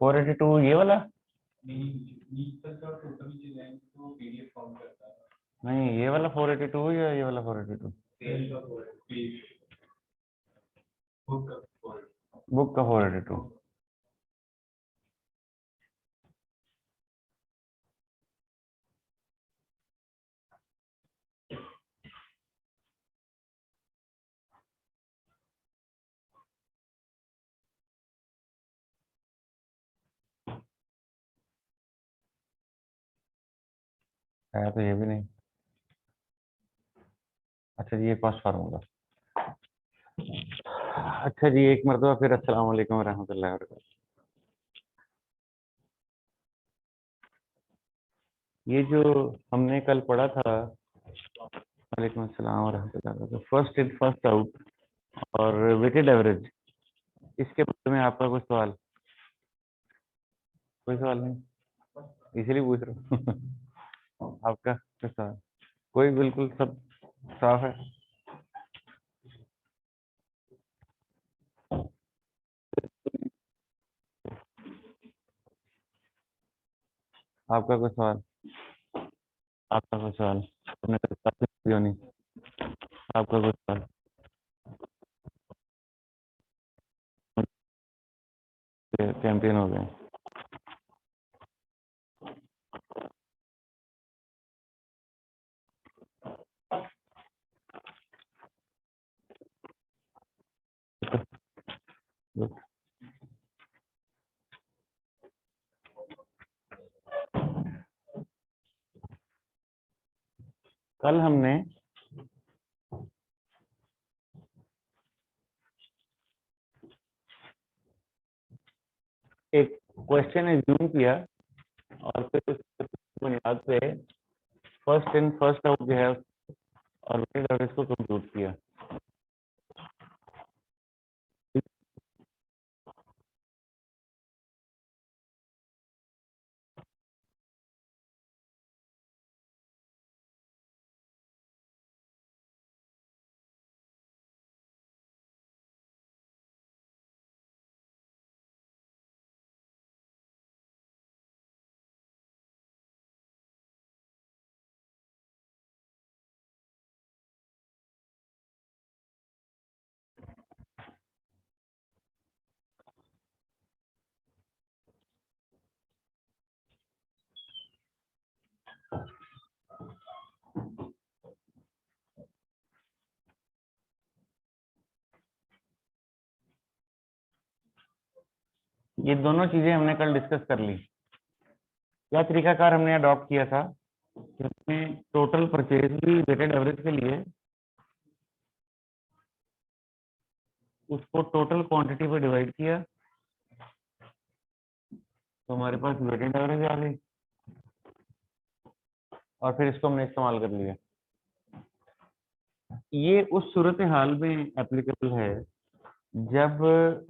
482 ये वाला नहीं, ये वाला 482 या ये वाला 482? बुक का 482। है तो ये भी नहीं। अच्छा जी, ये कॉस्ट फार्मूला। अच्छा जी, एक मरतबा फिर अस्सलाम वालेकुम रहमतुल्लाहि व बरकातहू। ये जो हमने कल पढ़ा था, वालेकुम अस्सलाम रहमतुल्लाहि व बरकातहू, फर्स्ट इन फर्स्ट आउट और वेटेड एवरेज, इसके बारे में आपका कोई सवाल? कोई सवाल नहीं, इसीलिए पूछ रहा हूँ। आपका कोई सवाल? कोई, बिल्कुल सब साफ है। आपका कोई सवाल? आपका कोई सवाल? आपने क्यों नहीं? आपका कोई सवाल? चैंपियन हो गए। कल हमने एक क्वेश्चन एज्यूम किया और फिर उस बुनियाद पे फर्स्ट इन फर्स्ट आउट जो है और वेटेड एवरेज को कंप्यूट किया। ये दोनों चीजें हमने कल डिस्कस कर ली। क्या तरीकाकार हमने अडॉप्ट किया था कि हमने टोटल परचेज भी वेटेड एवरेज के लिए उसको टोटल क्वांटिटी पे डिवाइड किया, तो हमारे पास वेटेड एवरेज आ गई और फिर इसको हमने इस्तेमाल कर लिया। ये उस सूरत हाल में एप्लीकेबल है जब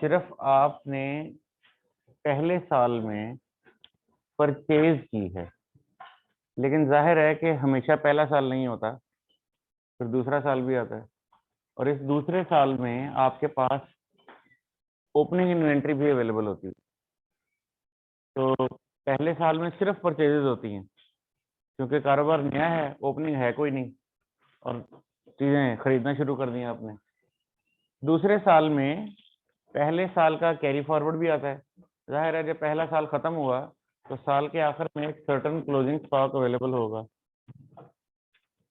सिर्फ आपने पहले साल में परचेज की है, लेकिन जाहिर है कि हमेशा पहला साल नहीं होता, फिर दूसरा साल भी आता है और इस दूसरे साल में आपके पास ओपनिंग इन्वेंट्री भी अवेलेबल होती है। तो पहले साल में सिर्फ परचेजेस होती हैं क्योंकि कारोबार नया है, ओपनिंग है कोई नहीं और चीजें खरीदना शुरू कर दी आपने। दूसरे साल में पहले साल का कैरी फॉरवर्ड भी आता है। जाहिर है जब पहला साल खत्म हुआ तो साल के आखिर में एक सर्टेन क्लोजिंग स्टॉक अवेलेबल होगा।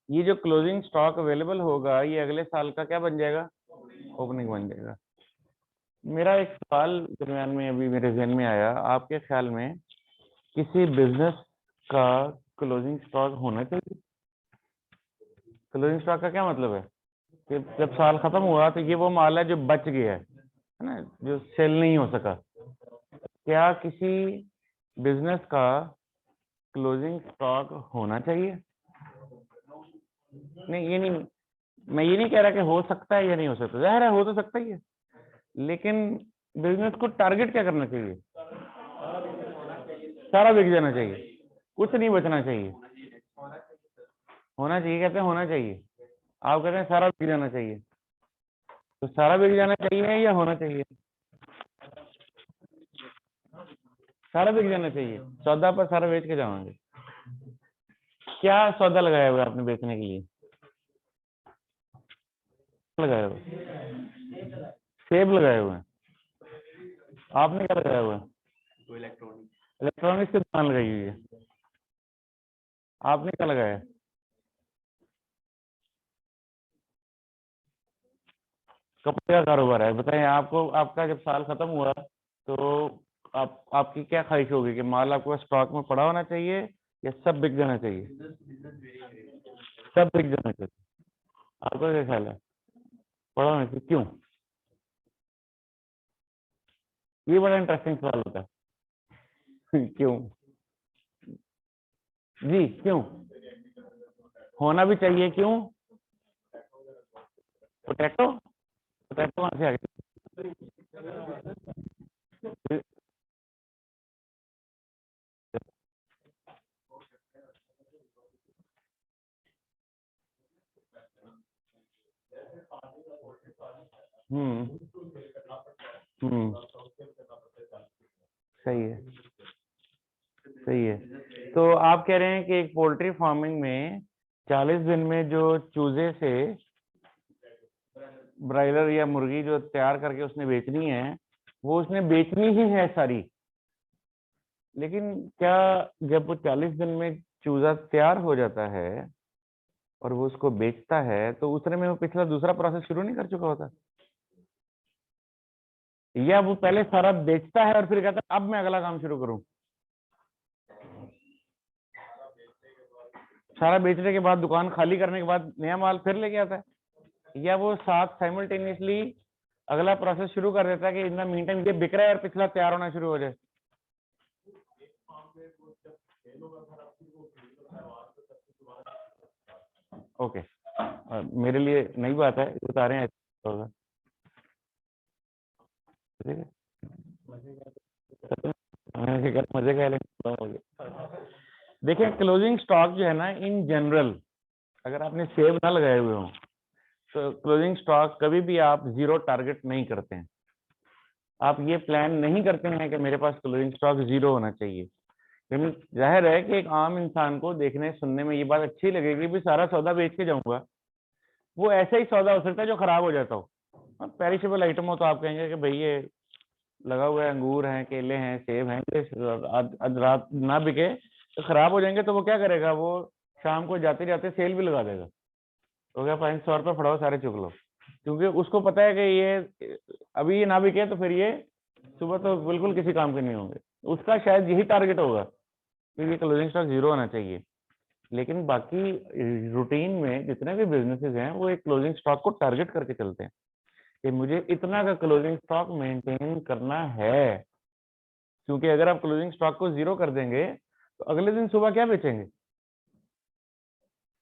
ये जो क्लोजिंग स्टॉक अवेलेबल होगा ये अगले साल का क्या बन जाएगा? ओपनिंग बन जाएगा। मेरा एक सवाल दरमियान में अभी मेरे जहन में आया, आपके ख्याल में किसी बिजनेस का क्लोजिंग स्टॉक होना चाहिए? क्लोजिंग स्टॉक का क्या मतलब है कि जब साल खत्म हुआ तो ये वो माल है जो बच गया है ना, जो सेल नहीं हो सका। क्या किसी बिजनेस का क्लोजिंग स्टॉक होना चाहिए? नहीं, ये नहीं, मैं ये नहीं कह रहा कि हो सकता है या नहीं हो सकता, जाहिर है हो तो सकता ही है, लेकिन बिजनेस को टारगेट क्या करना चाहिए? सारा बिक जाना चाहिए, कुछ नहीं बचना चाहिए। होना चाहिए, कहते हैं होना चाहिए, आप कहते हैं सारा बिक जाना चाहिए। तो सारा बिक जाना चाहिए या होना चाहिए? सारा बिक जाना चाहिए, सौदा पर सारा बेच के जाओगे। क्या सौदा लगाया हुआ है आपने बेचने के लिए? लगाया हुआ, सेब लगाए हुए हैं। आपने क्या लगाया हुआ है? इलेक्ट्रॉनिक्स की दुकान लगाई हुई है। आपने क्या लगाया? कपड़े का कारोबार है। बताइए आपको, आपका जब साल खत्म हुआ तो आपकी क्या ख्वाहिश होगी कि माल आपको स्टॉक में पड़ा होना चाहिए या सब बिक जाना चाहिए? सब बिक जाना चाहिए। आपका क्या ख्याल है? पड़ा होना चाहिए, क्यों? ये बड़ा इंटरेस्टिंग सवाल होता है। क्यों जी, क्यों होना भी चाहिए, क्यों? पोटैटो, पोटैटो कहाँ से आ गया? हम्म हम्म, सही है, सही है। तो आप कह रहे हैं कि एक पोल्ट्री फार्मिंग में 40 दिन में जो चूजे से ब्रायलर या मुर्गी जो तैयार करके उसने बेचनी है, वो उसने बेचनी ही है सारी। लेकिन क्या जब वो 40 दिन में चूजा तैयार हो जाता है और वो उसको बेचता है, तो उतने में वो पिछला दूसरा प्रोसेस शुरू नहीं कर चुका होता? या वो पहले सारा बेचता है और फिर कहता है अब मैं अगला काम शुरू करूं? सारा बेचने के बाद, दुकान खाली करने के बाद नया माल फिर लेके आता है? या वो साथ साइमल्टेनियसली अगला प्रोसेस शुरू कर देता है कि इन द मीन टाइम ये बिक रहा है और पिछला तैयार होना शुरू हो जाए? ओके, मेरे लिए नई बात है, बता रहे हैं ऐसा होगा। ठीक है, मजे का लेंगे। देखिए क्लोजिंग स्टॉक जो है ना, इन जनरल अगर आपने सेव ना लगाए हुए हो तो क्लोजिंग स्टॉक कभी भी आप जीरो टारगेट नहीं करते हैं। आप ये प्लान नहीं करते हैं कि मेरे पास क्लोजिंग स्टॉक जीरो होना चाहिए। लेकिन जाहिर है कि एक आम इंसान को देखने सुनने में ये बात अच्छी लगेगी भी सारा सौदा बेच के जाऊंगा। वो ऐसा ही सौदा हो सकता है जो खराब हो जाता हो। पेरिशेबल आइटम हो तो आप कहेंगे कि भाई ये लगा हुआ है, अंगूर हैं, केले हैं, सेब हैं, आज रात ना बिके तो खराब हो जाएंगे, तो वो क्या करेगा? वो शाम को जाते जाते सेल भी लगा देगा। तो क्या 500 रुपये फटाओ सारे चुक लो, क्योंकि उसको पता है कि ये अभी ये ना बिके तो फिर ये सुबह तो बिल्कुल किसी काम के नहीं होंगे। उसका शायद यही टारगेट होगा कि ये क्लोजिंग स्टॉक जीरो होना चाहिए। लेकिन बाकी रूटीन में जितने भी बिजनेसेस हैं वो एक क्लोजिंग स्टॉक को टारगेट करके चलते हैं कि मुझे इतना का क्लोजिंग स्टॉक मेंटेन करना है। क्योंकि अगर आप क्लोजिंग स्टॉक को जीरो कर देंगे तो अगले दिन सुबह क्या बेचेंगे?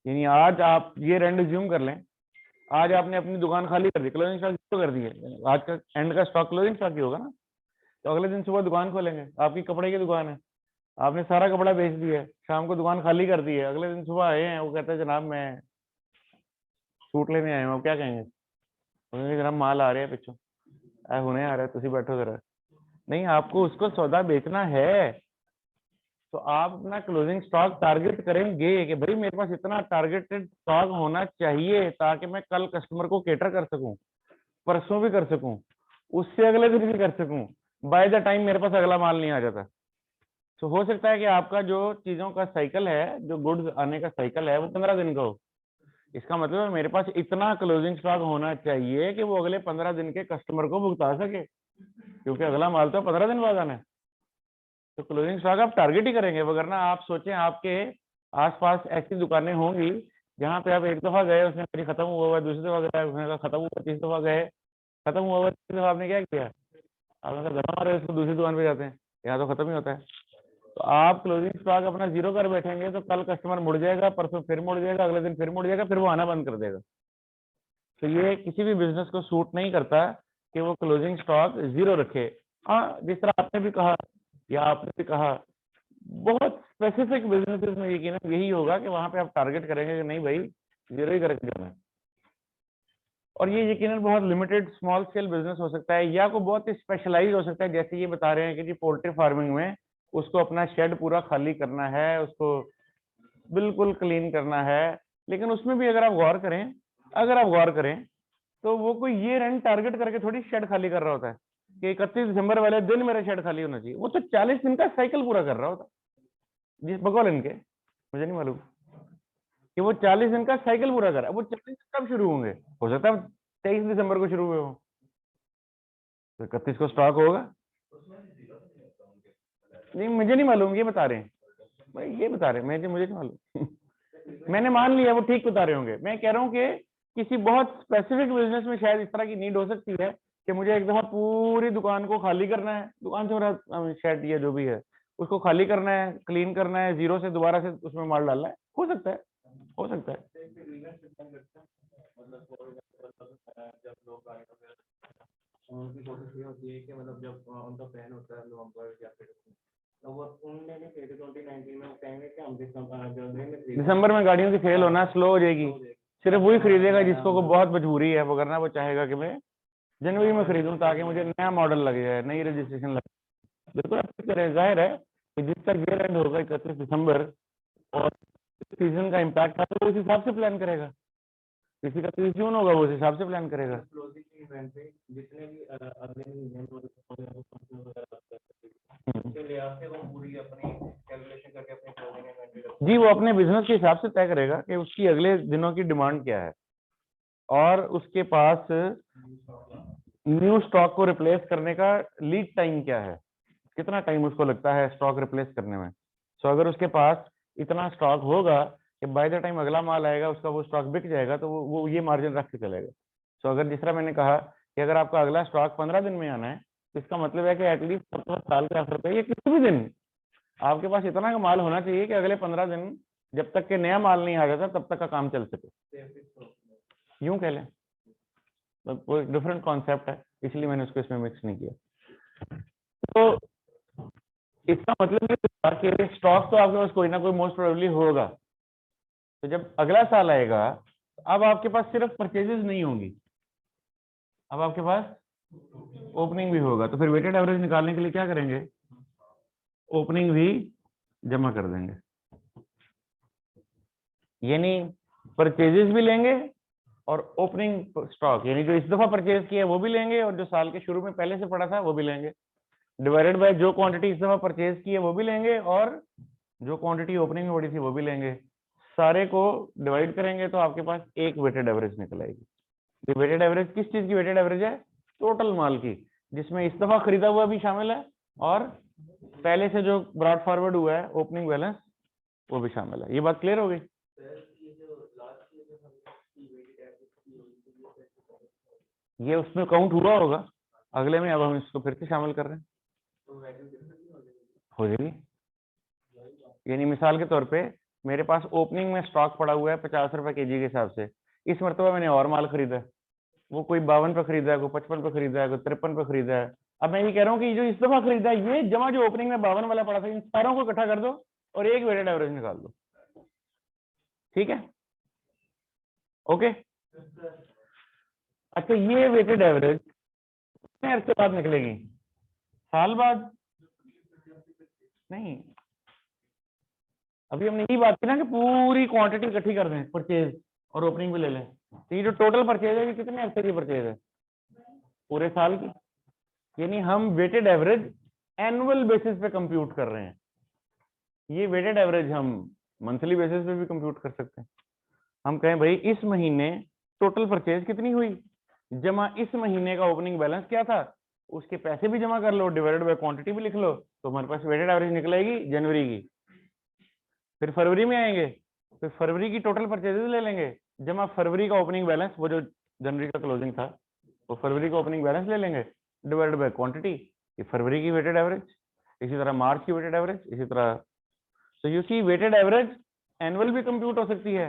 यानी आज आप ये रेंट ज्यूम कर लें, आज आपने अपनी दुकान खाली कर दी, क्लोजिंग स्टॉक जीरो कर दिए, आज का एंड का स्टॉक क्लोजिंग स्टॉक ही होगा ना। तो अगले दिन सुबह दुकान खोलेंगे, आपकी कपड़े की दुकान है, आपने सारा कपड़ा बेच दिया है, शाम को दुकान खाली कर दी है, अगले दिन सुबह आए हैं, वो कहते हैं जनाब मैं सूट लेने आया हूँ, क्या कहेंगे? बोलेंगे जनाब माल आ रहे हैं पिछों, होने आ रहा है, तुसी बैठो जरा। नहीं, आपको उसको सौदा बेचना है तो आप अपना क्लोजिंग स्टॉक टारगेट करेंगे कि भाई मेरे पास इतना टारगेटेड स्टॉक होना चाहिए ताकि मैं कल कस्टमर को केटर कर सकूं, परसों भी कर सकूं, उससे अगले दिन भी कर सकूं, बाय द टाइम मेरे पास अगला माल नहीं आ जाता। तो हो सकता है कि आपका जो चीजों का साइकिल है, जो गुड्स आने का साइकिल है, वो 15 दिन का हो। इसका मतलब है मेरे पास इतना क्लोजिंग स्टॉक होना चाहिए कि वो अगले 15 दिन के कस्टमर को भुगता सके, क्योंकि अगला माल तो 15 दिन बाद आना है। तो क्लोजिंग स्टॉक आप टारगेट ही करेंगे, वरना आप सोचें आपके आसपास ऐसी दुकानें होंगी जहां पे आप एक दफा गए, उसमें मेरी खत्म हुआ हुआ, दूसरी दफा गए उसने कहा खत्म हुआ, तीसरी दफा गए खत्म हुआ हुआ, तीसरी दफा आपने क्या किया? आपने कहा दबा मारे उसको, दूसरी दुकान पे जाते हैं, यहाँ तो खत्म ही होता है। तो आप क्लोजिंग स्टॉक अपना जीरो कर बैठेंगे तो कल कस्टमर मुड़ जाएगा, परसों फिर मुड़ जाएगा, अगले दिन फिर मुड़ जाएगा, फिर वो आना बंद कर देगा। तो ये किसी भी बिजनेस को सूट नहीं करता कि वो क्लोजिंग स्टॉक जीरो रखे। हाँ, जिस तरह आपने भी कहा या आपने भी कहा, बहुत स्पेसिफिक बिजनेसेस में यकीनन यही होगा कि वहां पे आप टारगेट करेंगे कि नहीं भाई जीरो ही करके जाना है। और ये यकीनन बहुत लिमिटेड स्मॉल स्केल बिजनेस हो सकता है या को बहुत स्पेशलाइज हो सकता है, जैसे ये बता रहे हैं कि जी पोल्ट्री फार्मिंग में उसको अपना शेड पूरा खाली करना है, उसको बिल्कुल क्लीन करना है। लेकिन उसमें भी अगर आप गौर करें तो वो कोई ये एंड टारगेट करके थोड़ी शेड खाली कर रहा होता है कि 31 दिसंबर वाले दिन मेरा शेड खाली होना चाहिए। वो तो 40 दिन का साइकिल पूरा कर रहा होता है। जिस बकौल इनके, मुझे नहीं मालूम कि वो 40 दिन का साइकिल पूरा कर रहा है। वो 40 दिन कब शुरू होंगे? हो सकता है 23 दिसंबर को शुरू हुए हो, तो 31 को स्टॉक होगा। नहीं, मुझे नहीं मालूम, ये बता रहे हैं भाई, ये बता रहे हैं, मुझे नहीं मालूम। मैंने मान लिया वो ठीक बता रहे होंगे। मैं कह रहा हूँ कि किसी बहुत स्पेसिफिक बिजनेस में शायद इस तरह की नीड हो सकती है कि मुझे एक दफा पूरी दुकान को खाली करना है, दुकान से मेरा शेड या जो भी है उसको खाली करना है, क्लीन करना है, जीरो से दोबारा से उसमें माल डालना है। हो सकता है, हो सकता है। उनकी कोशिश ये होती है कि मतलब जब उनका प्लान होता है नवंबर या फिर तो वो उनने भी 2019 में कहेंगे कि हम दिसंबर में गाड़ियों की सेल होना स्लो हो जाएगी। सिर्फ वही खरीदेगा जिसको को बहुत मजबूरी है, वो करना वो चाहेगा कि मैं जनवरी में खरीदूं ताकि मुझे नया मॉडल लग जाए, नई रजिस्ट्रेशन लगे। बिल्कुल आप ठीक कह रहे हैं। जाहिर है कि जिस तक ईयर एंड होगा 31 दिसंबर और सीजन का इम्पैक्ट था तो उस हिसाब से प्लान करेगा। किसी का 30 जून होगा, वो उस हिसाब से प्लान करेगा। जितने भी अगले जी, वो अपने बिजनेस के हिसाब से तय करेगा कि उसकी अगले दिनों की डिमांड क्या है और उसके पास न्यू स्टॉक को रिप्लेस करने का लीड टाइम क्या है, कितना टाइम उसको लगता है स्टॉक रिप्लेस करने में। सो अगर उसके पास इतना स्टॉक होगा कि बाय द टाइम अगला माल आएगा उसका वो स्टॉक बिक जाएगा, तो वो ये मार्जिन रख के चलेगा। सो अगर जिस तरह मैंने कहा कि अगर आपका अगला स्टॉक 15 दिन में आना है तो इसका मतलब है कि एटलीस्ट साल के आखिर पे या किसी भी दिन आपके पास इतना का माल होना चाहिए कि अगले 15 दिन जब तक के नया माल नहीं आ जाता तब तक का काम चल सके। यूं कह लें, वो डिफरेंट कॉन्सेप्ट है, इसलिए मैंने उसको इसमें मिक्स नहीं किया। तो इसका मतलब ये था कि स्टॉक तो आपके पास कोई ना कोई मोस्ट प्रोबेबली होगा। तो जब अगला साल आएगा अब आपके पास सिर्फ परचेजेस नहीं होंगी, अब आपके पास ओपनिंग भी होगा। तो फिर वेटेड एवरेज निकालने के लिए क्या करेंगे? ओपनिंग भी जमा कर देंगे, यानी परचेजेस भी लेंगे और ओपनिंग स्टॉक यानी जो इस दफा परचेज किया वो भी लेंगे और जो साल के शुरू में पहले से पड़ा था वो भी लेंगे, डिवाइडेड बाय जो क्वांटिटी इस दफा परचेज की है वो भी लेंगे और जो क्वांटिटी ओपनिंग में पड़ी थी वो भी लेंगे। सारे को डिवाइड करेंगे तो आपके पास एक वेटेड एवरेज निकल आएगी। वेटेड एवरेज किस चीज की वेटेड एवरेज है? टोटल माल की, जिसमें इस दफा खरीदा हुआ भी शामिल है और पहले से जो ब्रॉड फॉरवर्ड हुआ है ओपनिंग बैलेंस वो भी शामिल है। ये बात क्लियर हो गई? ये उसमें काउंट हुआ होगा अगले में, अब हम इसको फिर से शामिल कर रहे हैं, हो जाएगी। यानी मिसाल के तौर पे मेरे पास ओपनिंग में स्टॉक पड़ा हुआ है 50 रुपए केजी के हिसाब से, इस मरतबा मैंने और माल खरीदा है, वो कोई 52 पे खरीदा है, कोई 55 पे खरीदा है, कोई 53 पे खरीदा है। अब मैं ये कह रहा हूँ कि जो इस दफा खरीदा है ये जमा जो ओपनिंग में 52 वाला पड़ा था, इन सारों को इकट्ठा कर दो और एक वेटेड एवरेज निकाल दो। ठीक है, ओके। अच्छा, ये वेटेड एवरेज कितने अरसे बाद निकलेगी? साल बाद नहीं, अभी हमने यही बात की ना कि पूरी क्वांटिटी इकट्ठी कर दें परचेज और ओपनिंग भी ले लें। तो ये जो टोटल परचेज है ये कितने अरसे की परचेज है? पूरे साल की। यानी हम वेटेड एवरेज एनुअल बेसिस पे कंप्यूट कर रहे हैं। ये वेटेड एवरेज हम मंथली बेसिस पे भी कंप्यूट कर सकते हैं। हम कहें भाई इस महीने टोटल परचेज कितनी हुई जमा इस महीने का ओपनिंग बैलेंस क्या था, उसके पैसे भी जमा कर लो, डिवाइडेड बाय क्वांटिटी भी लिख लो, तो हमारे पास वेटेड एवरेज निकलेगी जनवरी की। फिर फरवरी में आएंगे, फिर फरवरी की टोटल परचेजेस ले लेंगे जमा फरवरी का ओपनिंग बैलेंस, वो जो जनवरी का क्लोजिंग था वो फरवरी का ओपनिंग बैलेंस ले लेंगे डिवाइडेड बाय क्वांटिटी, ये फरवरी की वेटेड एवरेज। इसी तरह मार्च की वेटेड एवरेज, इसी तरह। So you see weighted average annual भी कंप्यूट हो सकती है,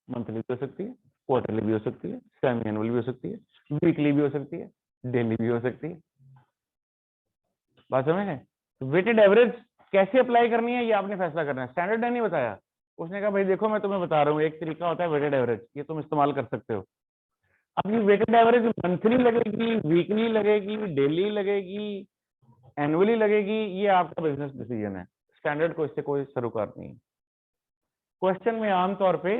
मंथली भी हो सकती है, क्वार्टरली भी हो सकती है, सेमी एनुअल भी हो सकती है, वीकली भी हो सकती है, डेली भी हो सकती है। बात समझ है? वेटेड एवरेज कैसे अप्लाई करनी है ये आपने फैसला करना है। स्टैंडर्ड ने नहीं बताया, उसने कहा भाई देखो मैं तुम्हें बता रहा हूँ एक तरीका होता है वेटेड एवरेज, ये तुम इस्तेमाल कर सकते हो। अब ये वेटेड एवरेज मंथली लगेगी, वीकली लगेगी, डेली लगेगी, एनुअली लगेगी ये आपका बिजनेस डिसीजन है, स्टैंडर्ड को इससे कोई सरोकार नहीं है। क्वेश्चन में आमतौर पे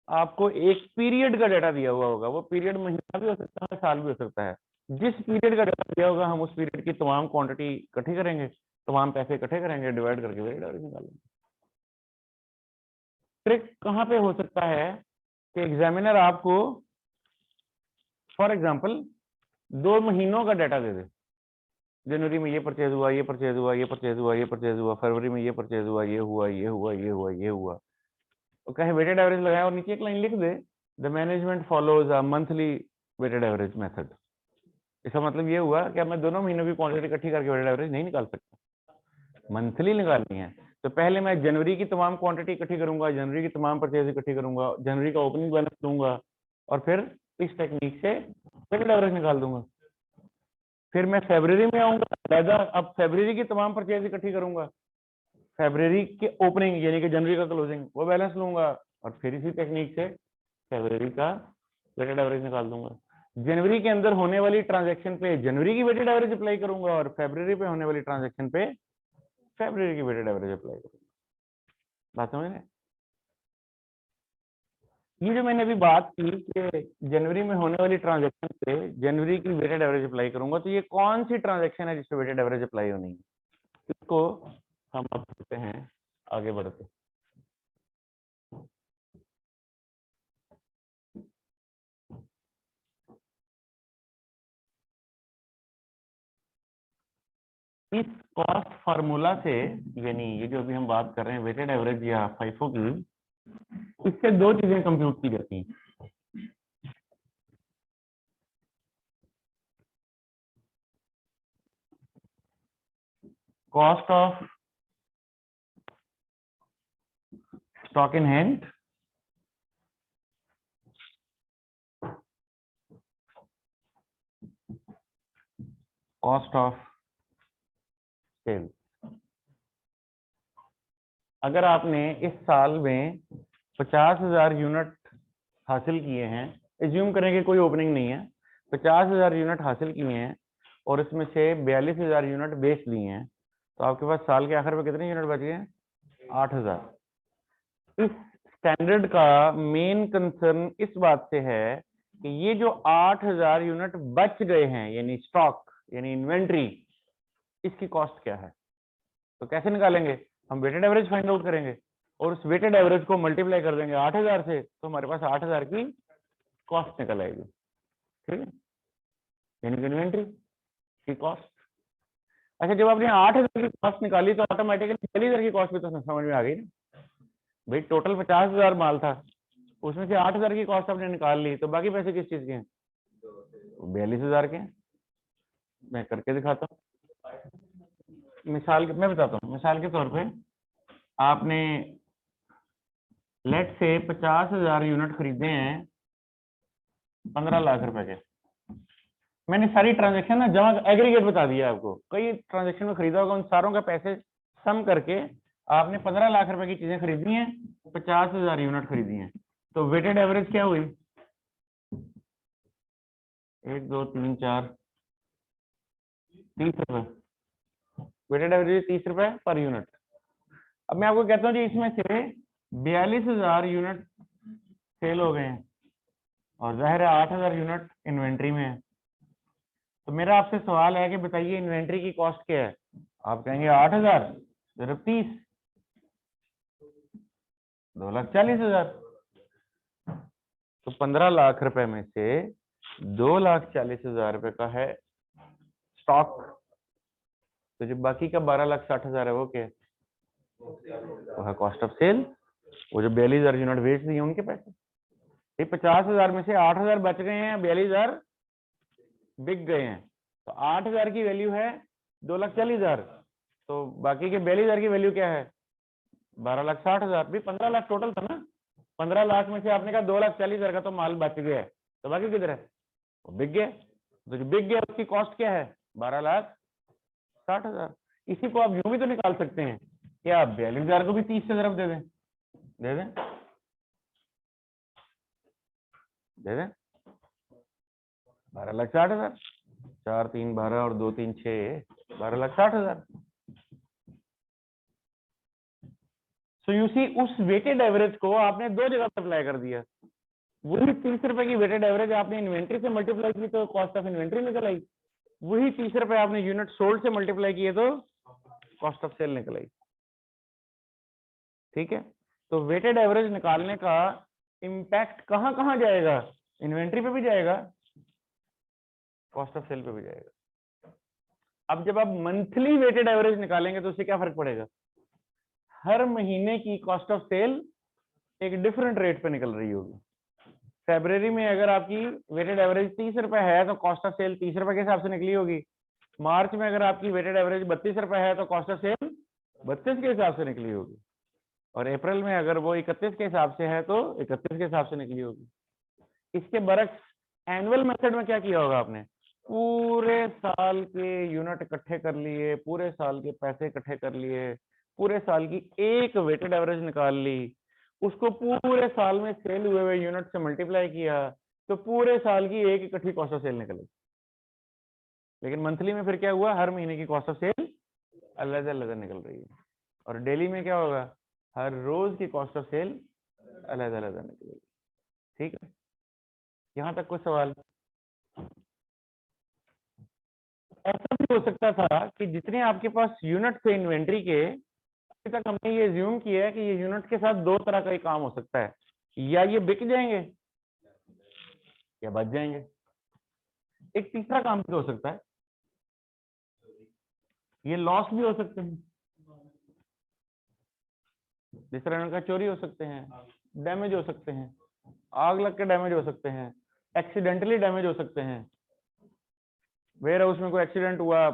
आपको एक पीरियड का डाटा दिया हुआ होगा, वो पीरियड महीना भी हो सकता है, साल भी हो सकता है। जिस पीरियड का डाटा दिया होगा हम उस पीरियड की तमाम क्वांटिटी इकट्ठी करेंगे, तमाम पैसे इकट्ठे करेंगे, डिवाइड करके वेटेड एवरेज निकालेंगे। ट्रिक कहाँ पे हो सकता है कि एग्जामिनर आपको फॉर एग्जांपल 2 महीनों का डाटा दे दे, जनवरी में ये परचेज हुआ, ये परचेज हुआ, ये परचेज हुआ, ये परचेज हुआ, फरवरी में ये परचेज हुआ, ये हुआ, ये हुआ, ये हुआ, ये हुआ, तो कहे वेटेड एवरेज लगाया और नीचे एक लाइन लिख दे, the management follows a monthly weighted average method. इसका मतलब ये हुआ कि मैं दोनों महीनों की क्वांटिटी इकट्ठी करके वेटेड एवरेज नहीं निकाल सकता, मंथली निकालनी है। तो पहले मैं जनवरी की तमाम क्वांटिटी इकट्ठी करूंगा, जनवरी की तमाम परचेज इकट्ठी करूंगा, जनवरी का ओपनिंग बैलेंस लूंगा और फिर इस टेक्निक से वेटेड एवरेज निकाल दूंगा। फिर मैं फरवरी में आऊंगा, अब फरवरी की तमाम परचेज इकट्ठी करूंगा, फरवरी के ओपनिंग यानी कि जनवरी का क्लोजिंग वो बैलेंस लूंगा और फिर इसी टेक्निक से फरवरी का वेटेड एवरेज निकाल दूंगा। जनवरी के अंदर होने वाली ट्रांजैक्शन पे जनवरी की वेटेड एवरेज अप्लाई करूंगा और फरवरी पे होने वाली ट्रांजैक्शन पे फरवरी की वेटेड एवरेज अप्लाई करूंगा। बात समझ रहे? ये जो मैंने अभी बात की कि जनवरी में होने वाली ट्रांजैक्शन पे जनवरी की वेटेड एवरेज अप्लाई करूंगा, तो ये कौन सी ट्रांजैक्शन है जिसपे वेटेड एवरेज अप्लाई होनी है, इसको हम अब करते हैं आगे बढ़ते। इस कॉस्ट फार्मूला से, यानी ये जो अभी हम बात कर रहे हैं वेटेड एवरेज या फाइफो की, इससे 2 चीजें कंप्यूट की जाती हैं। Cost of stock in hand cost of sale. अगर आपने इस साल में 50,000 यूनिट हासिल किए हैं, एज्यूम करें कि कोई ओपनिंग नहीं है, 50,000 यूनिट हासिल किए हैं और इसमें से 42,000 यूनिट बेच दिए हैं, तो आपके पास साल के आखिर में कितने यूनिट बच गए? 8,000। इस स्टैंडर्ड का मेन कंसर्न इस बात से है कि ये जो 8,000 यूनिट बच गए हैं, यानी स्टॉक यानी इन्वेंट्री, इसकी कॉस्ट क्या है? तो कैसे निकालेंगे? हम वेटेड एवरेज फाइंड आउट करेंगे और उस वेटेड एवरेज को मल्टीप्लाई कर देंगे 8,000 से, तो हमारे पास 8,000 की कॉस्ट निकल आएगी। ठीक है, यानी कि इन्वेंट्री की कॉस्ट। अच्छा, जब आपने 8,000 की कॉस्ट निकाली तो ऑटोमेटिकली 42,000 की कॉस्ट भी तो समझ में आ गई ना भाई। टोटल 50,000 माल था, उसमें से 8,000 की कॉस्ट आपने निकाल ली, तो बाकी पैसे किस चीज के हैं? 42,000 के हैं। मैं करके दिखाता हूँ। मैं बताता हूँ, मिसाल के तौर पे आपने लेट से 50,000 यूनिट खरीदे हैं 15 लाख रुपए के। मैंने सारी ट्रांजैक्शन ना जमा एग्रीगेट बता दिया आपको, कई ट्रांजैक्शन में खरीदा होगा, उन सारों का पैसे सम करके आपने 15 लाख रुपए की चीजें खरीदी हैं, 50,000 यूनिट खरीदी हैं, तो वेटेड एवरेज क्या हुई? 1 2 3 4 30 रुपए। वेटेड एवरेज 30 रुपए पर यूनिट। अब मैं आपको कहता हूँ जी इसमें से 42,000 यूनिट सेल हो गए हैं और जाहिर है 8,000 यूनिट इन्वेंट्री में है। तो मेरा आपसे सवाल है कि बताइए इन्वेंट्री की कॉस्ट क्या है? आप कहेंगे 8,000 सिर्फ 30, 2,40,000। तो 15 लाख रुपए में से 2,40,000 रुपए का है स्टॉक, तो जो बाकी का 12,60,000 है वो क्या है? वो है कॉस्ट ऑफ सेल। वो जो 42,000 यूनिट बेच दी है उनके पैसे। ये 50,000 में से 8,000 बच गए हैं, 42,000 बिक गए हैं, तो 8,000 की वैल्यू है 2,40,000, तो बाकी के 42,000 की वैल्यू क्या है? 12,60,000। भी 15 लाख टोटल था ना, 15 लाख में से आपने कहा 2,40,000 का तो माल बच गया है, तो बाकी किधर है? वो बिक गया। तो जो बिक गया उसकी कॉस्ट क्या है? 12,60,000। इसी को आप यूं भी तो निकाल सकते हैं कि आप 42,000 को भी 30 से ज़रब दे दें, दे दें, दे दें 12,60,000। 4 3 12 और 2 3 6, 12,60,000। सो यू सी उस वेटेड एवरेज को आपने दो जगह पर अप्लाई कर दिया। वही 30 रुपए की वेटेड एवरेज आपने इन्वेंट्री से मल्टीप्लाई की तो कॉस्ट ऑफ इन्वेंट्री निकल आई। वही 30 रुपए आपने यूनिट सोल्ड से मल्टीप्लाई किए तो कॉस्ट ऑफ सेल निकल आई। ठीक है, तो वेटेड एवरेज निकालने का इम्पैक्ट कहां कहां जाएगा? इन्वेंट्री पे भी जाएगा, कॉस्ट ऑफ सेल पे भी जाएगा। अब जब आप मंथली वेटेड एवरेज निकालेंगे तो उससे क्या फर्क पड़ेगा? हर महीने की कॉस्ट ऑफ सेल एक डिफरेंट रेट पे निकल रही होगी। फरवरी में अगर आपकी वेटेड एवरेज 30 रुपए है तो कॉस्ट ऑफ सेल 30 रुपए के हिसाब से निकली होगी। मार्च में अगर आपकी वेटेड एवरेज 32 रुपए है तो कॉस्ट ऑफ सेल 32 के हिसाब से निकली होगी। और अप्रैल में अगर वो 31 के हिसाब से है तो 31 के हिसाब से निकली होगी। इसके बरक्स एनुअल मेथड में क्या किया होगा आपने? पूरे साल के यूनिट इकट्ठे कर लिए, पूरे साल के पैसे इकट्ठे कर लिए, पूरे साल की एक वेटेड एवरेज निकाल ली, उसको पूरे साल में सेल हुए यूनिट से मल्टीप्लाई किया तो पूरे साल की एक इकट्ठी कॉस्ट ऑफ सेल निकली। लेकिन मंथली में फिर क्या हुआ? हर महीने की कॉस्ट ऑफ सेल अलग अलग निकल रही है। और डेली में क्या होगा? हर रोज की कॉस्ट ऑफ सेल अलग अलग निकलेगी। ठीक है, यहां तक कोई सवाल? ऐसा भी हो सकता था कि जितने आपके पास यूनिट थे इन्वेंट्री के, अभी तक हमने ये ज्यूम किया है कि ये यूनिट के साथ दो तरह का ही काम हो सकता है, या ये बिक जाएंगे या बच जाएंगे। एक तीसरा काम भी हो सकता है, ये लॉस भी हो सकते हैं। जिस तरह का चोरी हो सकते हैं, डैमेज हो सकते हैं, आग लग के डैमेज हो सकते हैं, एक्सीडेंटली डैमेज हो सकते हैं। वेयर हाउस में कोई एक्सीडेंट हुआ,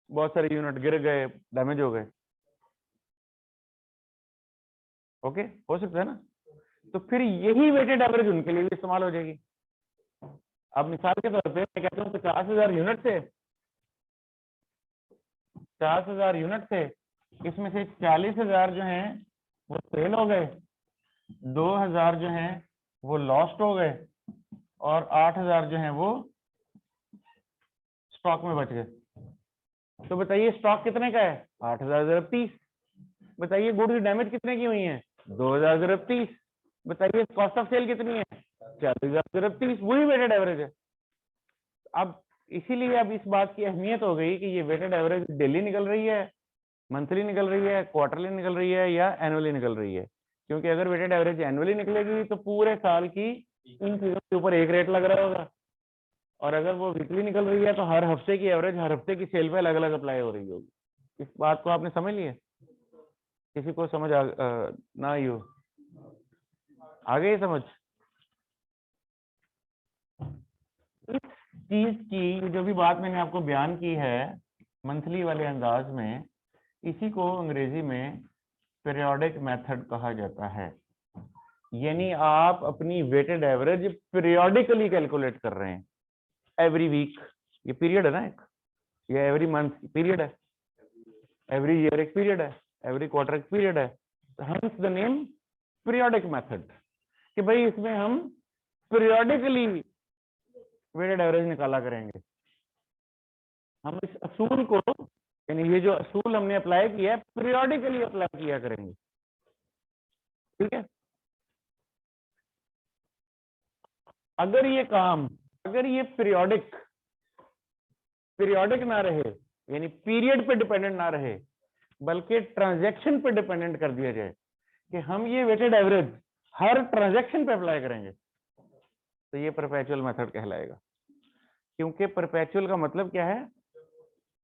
बहुत सारे यूनिट गिर गए, डैमेज हो गए। ओके, हो सकता है ना? तो फिर यही वेटेड एवरेज उनके लिए भी इस्तेमाल हो जाएगी। अब मिसाल के तौर पे मैं कहता हूँ 50,000 यूनिट थे, 50,000 यूनिट थे, इसमें से 40,000 जो हैं वो सेल हो गए, 2,000 जो हैं वो लॉस्ट हो गए और 8,000 जो हैं वो स्टॉक में बच गए। तो बताइए स्टॉक कितने का है? 8,000 ज़रब 30। बताइए गुड्स डैमेज कितने की हुई हैं? 2,000 ज़रब 30। बताइए कॉस्ट ऑफ सेल कितनी है? 40,000 ज़रब 30। वही वेटेड एवरेज है। अब इसीलिए अब इस बात की अहमियत हो गई कि ये वेटेड एवरेज डेली निकल रही है, मंथली निकल रही है, क्वार्टरली निकल रही है या एनुअली निकल रही है। क्योंकि अगर वेटेड एवरेज एनुअली निकलेगी तो पूरे साल की इन चीजों के ऊपर एक रेट लग रहा होगा, और अगर वो वीकली निकल रही है तो हर हफ्ते की एवरेज हर हफ्ते की सेल पे अलग अलग अप्लाई हो रही होगी। इस बात को आपने समझ लिया? किसी को समझ ना आई हो? आ गई समझ? इस चीज की जो भी बात मैंने आपको बयान की है मंथली वाले अंदाज में, इसी को अंग्रेजी में पीरियोडिक मेथड कहा जाता है। यानी आप अपनी वेटेड एवरेज पीरियोडिकली कैलकुलेट कर रहे हैं। एवरी वीक, ये पीरियड है ना एक, ये एवरी मंथ पीरियड है, एवरी ईयर एक पीरियड है, एवरी क्वार्टर एक पीरियड है। Hence the name periodic method, कि भाई इसमें हम पीरियोडिकली वेटेड एवरेज निकाला करेंगे। हम इस असूल को, यानी ये जो असूल हमने अप्लाई किया है, पीरियोडिकली अप्लाई किया करेंगे। ठीक है, अगर ये काम, अगर ये पीरियोडिक ना रहे, यानी पीरियड पे डिपेंडेंट ना रहे, बल्कि ट्रांजैक्शन पे डिपेंडेंट कर दिया जाए कि हम ये वेटेड एवरेज हर ट्रांजैक्शन पे अप्लाई करेंगे, तो ये परपेचुअल मेथड कहलाएगा। क्योंकि परपेचुअल का मतलब क्या है?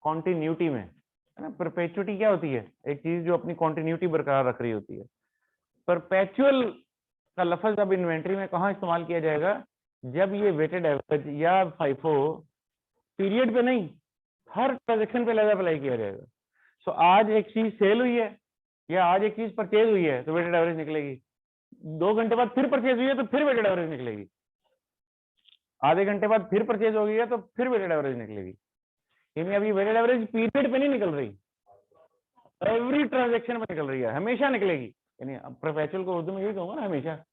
कॉन्टिन्यूटी में, है ना। परपेचुटी क्या होती है? एक चीज जो अपनी कॉन्टिन्यूटी बरकरार रख रही होती है। परपेचुअल का लफ्ज अब इन्वेंट्री में कहाँ इस्तेमाल किया जाएगा? जब ये वेटेड एवरेज या फाइफो पीरियड पे नहीं, हर ट्रांजेक्शन पे अलग अप्लाई किया जाएगा। सो आज एक चीज सेल हुई है या आज एक चीज परचेज हुई है तो वेटेड एवरेज निकलेगी। 2 घंटे बाद फिर परचेज हुई है तो फिर वेटेड एवरेज निकलेगी। आधे घंटे बाद फिर परचेज हो गई है तो फिर वेटेड एवरेज निकलेगी। यानी अभी वेटेड एवरेज पीरियड पे नहीं निकल रही, एवरी ट्रांजेक्शन में निकल रही है, हमेशा निकलेगी। यानी परपेचुअल को उर्दू में यही कहूंगा ना, हमेशा,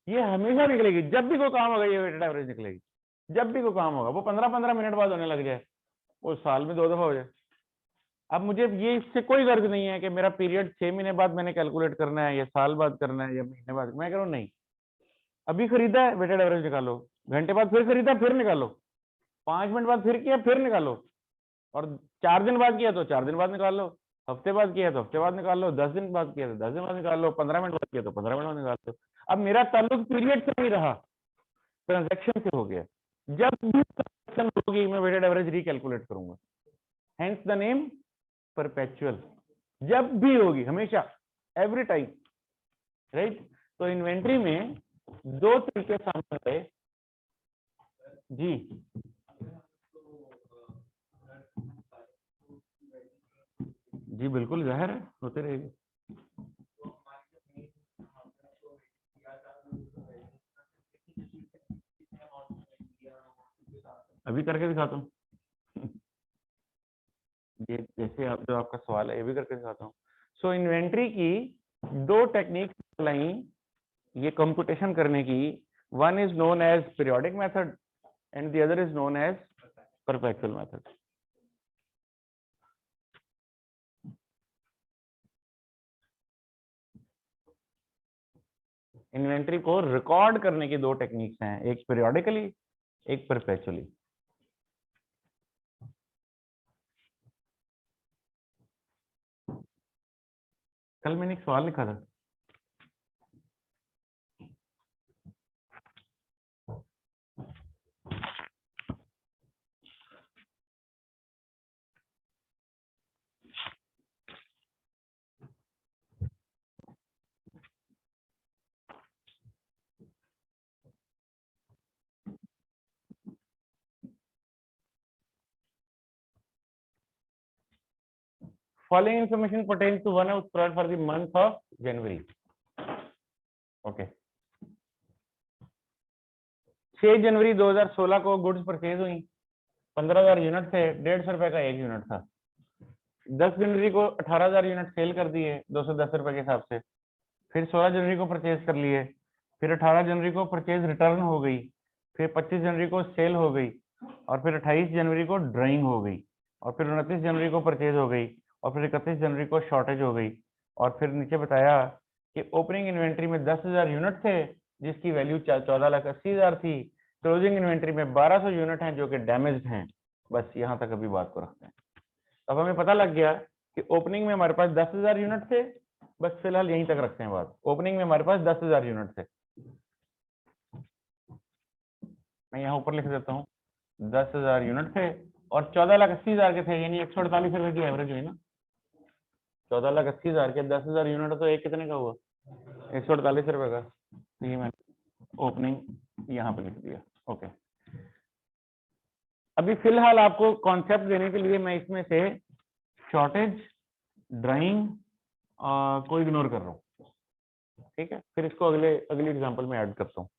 ये हमेशा निकलेगी। जब भी कोई काम होगा ये वेटेड एवरेज निकलेगी। जब भी कोई काम होगा, वो 15-15 मिनट बाद होने लग जाए, वो साल में 2 दफा हो जाए, अब मुझे ये इससे कोई गर्ज नहीं है कि मेरा पीरियड 6 महीने बाद मैंने कैलकुलेट करना है या साल बाद करना है या महीने बाद। मैं कह रहा हूँ नहीं, अभी खरीदा है वेटेड एवरेज निकालो, घंटे बाद फिर खरीदा फिर निकालो, 5 मिनट बाद फिर किया फिर निकालो, और 4 दिन बाद किया तो 4 दिन बाद निकाल लो, हफ्ते बाद किया तो हफ्ते बाद निकाल लो, 10 दिन बाद किया तो 10 दिन बाद निकाल लो, 15 मिनट बाद किया तो 15 मिनट बाद निकाल लो। अब मेरा ताल्लुक पीरियड से नहीं रहा, ट्रांजैक्शन से हो गया। जब भी ट्रांजैक्शन होगी मैं वेटेड एवरेज रिकैलकुलेट करूंगा, हेंस द नेम परपेचुअल। जब भी होगी, हमेशा, एवरी टाइम, राइट। तो इन्वेंट्री में दो तरीके सामने आए जी। जी बिल्कुल, जाहिर है होते रहेगी। अभी करके दिखाता हूँ ये, जैसे आप जो आपका सवाल है ये भी करके दिखाता हूँ। सो इन्वेंट्री की दो टेक्निक लाई ये कंप्यूटेशन करने की। One is known as periodic method and the other is known as perpetual method. Inventory को रिकॉर्ड करने की दो टेक्निक्स हैं, एक पीरियोडिकली, एक परपेचुअली। कल मैंने एक सवाल लिखा था, following information pertains to one house product for the month of January. Okay. 6 जनवरी 2016 को गुड्स परचेज हुई, 15,000 यूनिट थे, 150 रुपए का एक यूनिट था। 10 जनवरी को 18,000 यूनिट सेल कर दिए 210 रुपए के हिसाब से। फिर 16 जनवरी को परचेज कर लिए, फिर 18 जनवरी को परचेज रिटर्न हो गई, फिर 25 जनवरी को सेल हो गई, और फिर 28 जनवरी को ड्राइंग हो गई, और फिर 29 जनवरी को परचेज हो गई, और फिर 31 जनवरी को शॉर्टेज हो गई। और फिर नीचे बताया कि ओपनिंग इन्वेंट्री में 10,000 यूनिट थे जिसकी वैल्यू 14,80,000 थी। क्लोजिंग इन्वेंट्री में 1200 यूनिट हैं जो कि डैमेज्ड हैं। बस यहाँ तक अभी बात को रखते हैं। अब हमें पता लग गया कि ओपनिंग में हमारे पास 10,000 यूनिट थे, बस फिलहाल यहीं तक रखते हैं बात। ओपनिंग में हमारे पास 10,000 यूनिट थे, मैं यहाँ ऊपर लिख देता हूँ 10,000 यूनिट थे और 14,80,000 के थे, यानी 148 रुपए की एवरेज हुई ना। 14,80,000 के 10,000 यूनिट तो एक कितने का हुआ, 148 रुपए का। तो ये मैंने ओपनिंग यहाँ पे लिख दिया। ओके, अभी फिलहाल आपको कॉन्सेप्ट देने के लिए मैं इसमें से शॉर्टेज, ड्राइंग को इग्नोर कर रहा हूँ, ठीक है। फिर इसको अगली एग्जांपल में ऐड करता हूँ,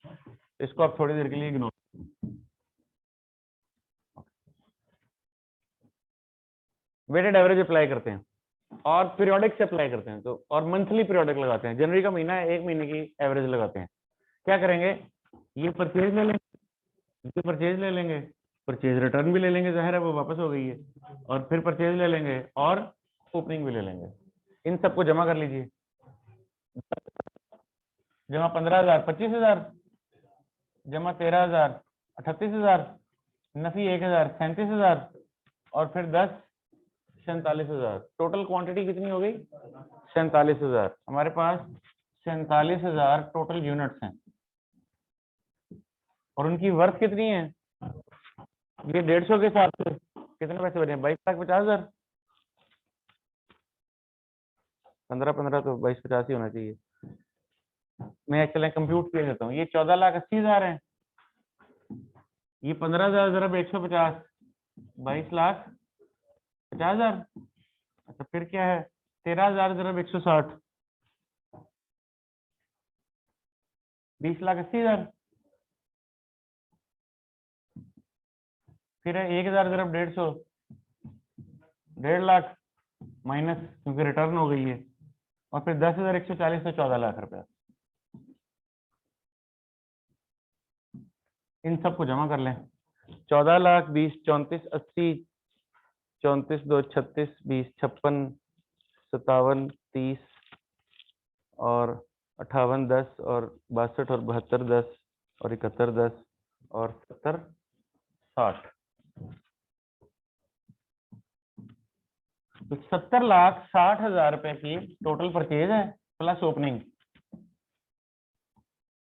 इसको आप थोड़ी देर के लिए इग्नोर। वेटेड एवरेज अप्लाई करते हैं और पीरियोडिक से अप्लाई करते हैं, तो और मंथली पीरियोडिक लगाते हैं। जनवरी का महीना है, 1 महीने की एवरेज लगाते हैं। क्या करेंगे, ये परचेज ले लेंगे, ये परचेज ले लेंगे, परचेज रिटर्न भी ले लेंगे, जाहिर है वो वापस हो गई है, और फिर परचेज ले लेंगे और ओपनिंग भी ले लेंगे। इन सबको जमा कर लीजिए। जमा 15,000 25,000, जमा 13,000 38,000, नफी 1,000 37,000, और फिर 10 47,000। टोटल क्वांटिटी कितनी हो गई, 47,000। हमारे पास 47,000 टोटल यूनिट्स हैं और उनकी वर्थ कितनी है, ये 150 के हिसाब से कितने पैसे बने, 22,50,000। 15 तो 22,50 ही होना चाहिए। मैं एक्चुअली कंप्यूट किया देता हूँ, ये 14,80,000 है, ये 15,000 जरा 150, 22,50,000। अच्छा फिर क्या है, 13,000 जरा 160, 20,80,000। फिर है 1,000 जरा 150, 1.5 लाख माइनस क्योंकि रिटर्न हो गई है, और फिर 10,140 से 14 लाख रुपया। इन सबको जमा कर लें, 14 लाख 20 34 80 34, 2, 36, 20, 56, 57, 30 और 58, 10 और 62 और 72, 10 और 71, 10 और 70, 60। तो 70,60,000 रुपए की टोटल परचेज है प्लस ओपनिंग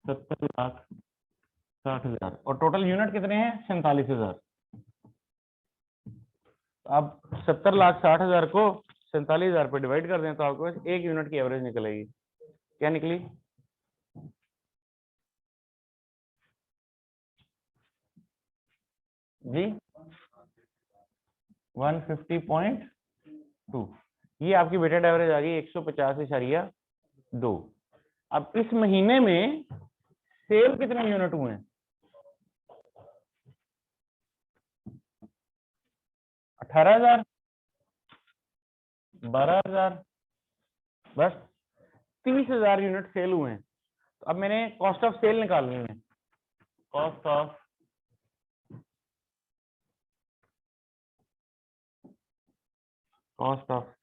70,60,000 और टोटल यूनिट कितने हैं 47,000। अब 70,60,000 को 47,000 पे डिवाइड कर दें तो आपको बस एक यूनिट की एवरेज निकलेगी। क्या निकली? जी 150.2। ये आपकी वेटेड एवरेज आ गई 150.2। अब इस महीने में सेल कितने यूनिट हुए हैं? 18,000, 12,000, बस 30,000 यूनिट सेल हुए हैं। तो अब मैंने कॉस्ट ऑफ सेल निकालनी है। Cost of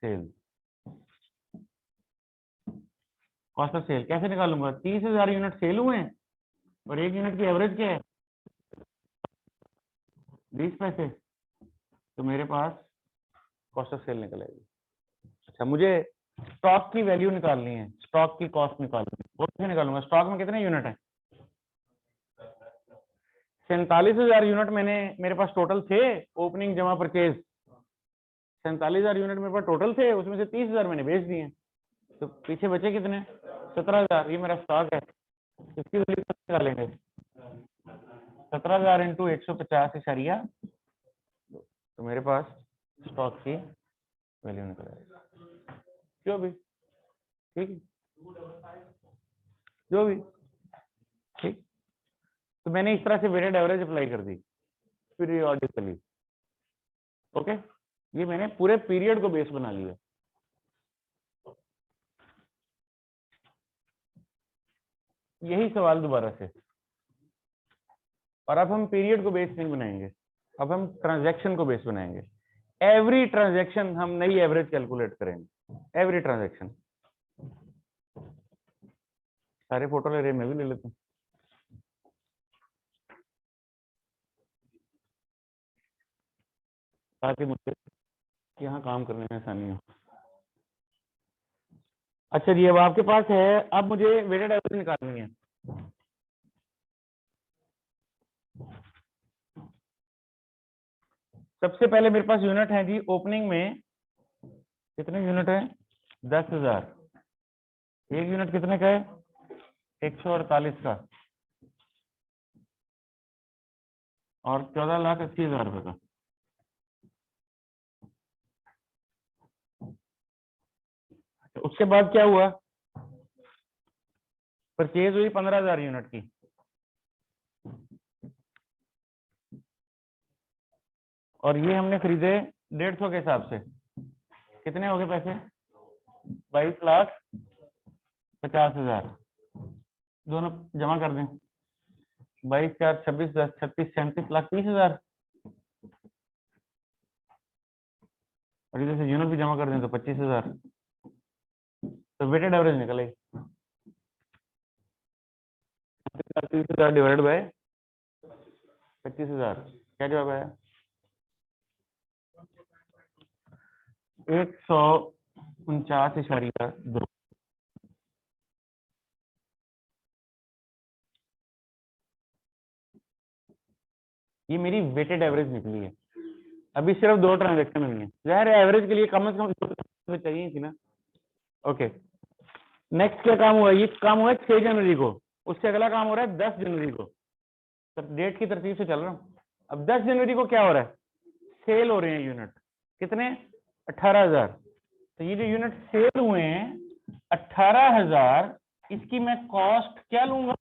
sale, cost of sale कैसे निकालूंगा? 30,000 यूनिट सेल हुए हैं और एक यूनिट की एवरेज क्या है 20 पैसे, तो मेरे पास कॉस्ट ऑफ सेल निकलेगी। अच्छा, मुझे स्टॉक की वैल्यू निकालनी है, स्टॉक की कॉस्ट निकालनी है। वो कैसे निकालूंगा? स्टॉक में कितने यूनिट है? 47,000 यूनिट मेरे पास टोटल थे, ओपनिंग जमा परचेज 47,000 यूनिट मेरे पास टोटल थे, उसमें से 30,000 मैंने बेच दिए। तो पीछे बचे कितने? 17,000। ये मेरा स्टॉक है, इसकी वैल्यू कैसे निकालेंगे? 17,000 इंटू 150 तो मेरे पास स्टॉक की वैल्यू निकल आएगी। जो भी ठीक है, जो भी ठीक। तो मैंने इस तरह से वेटेड एवरेज अप्लाई कर दी पीरियोडिकली। ओके, ये मैंने पूरे पीरियड को बेस बना लिया। यही सवाल दोबारा से, और अब हम पीरियड को बेस नहीं बनाएंगे, अब हम ट्रांजैक्शन को बेस बनाएंगे। एवरी ट्रांजैक्शन हम नई एवरेज कैलकुलेट करेंगे, एवरी ट्रांजैक्शन। सारे फोटो ले रहे, मैं भी ले लेता हूँ ताकि मुझे यहाँ काम करने में आसानी हो। अच्छा जी, अब आपके पास है, अब मुझे वेटेड एवरेज निकालनी है। सबसे पहले मेरे पास यूनिट है जी, ओपनिंग में कितने यूनिट है? 10,000। एक यूनिट कितने का है? 148 का और 14,80,000 रुपए का। उसके बाद क्या हुआ? परचेज हुई 15,000 यूनिट की, और ये हमने खरीदे 150 के हिसाब से। कितने हो गए पैसे? 22,50,000। दोनों जमा कर दें। 22, 4, 26, 10, 36, 37,30,000। और इधर से यूनिट भी जमा कर दें तो 25,000। तो वेटेड एवरेज निकलेगी 30,000 डिवाइडेड बाय 25,000। क्या जवाब आया? 149.2। ये मेरी वेटेड एवरेज निकली है। अभी सिर्फ 2 ट्रांजेक्शन हुई है, ज़ाहिर है एवरेज के लिए कम से कम 2 चाहिए थी ना। ओके, नेक्स्ट क्या काम हुआ? ये काम हुआ है 6 जनवरी को, उससे अगला काम हो रहा है 10 जनवरी को। सब डेट की तरतीब से चल रहा हूँ। अब 10 जनवरी को क्या हो रहा है? सेल हो रहे हैं यूनिट। कितने? 18,000। तो ये जो यूनिट सेल हुए हैं 18,000, इसकी मैं कॉस्ट क्या लूंगा?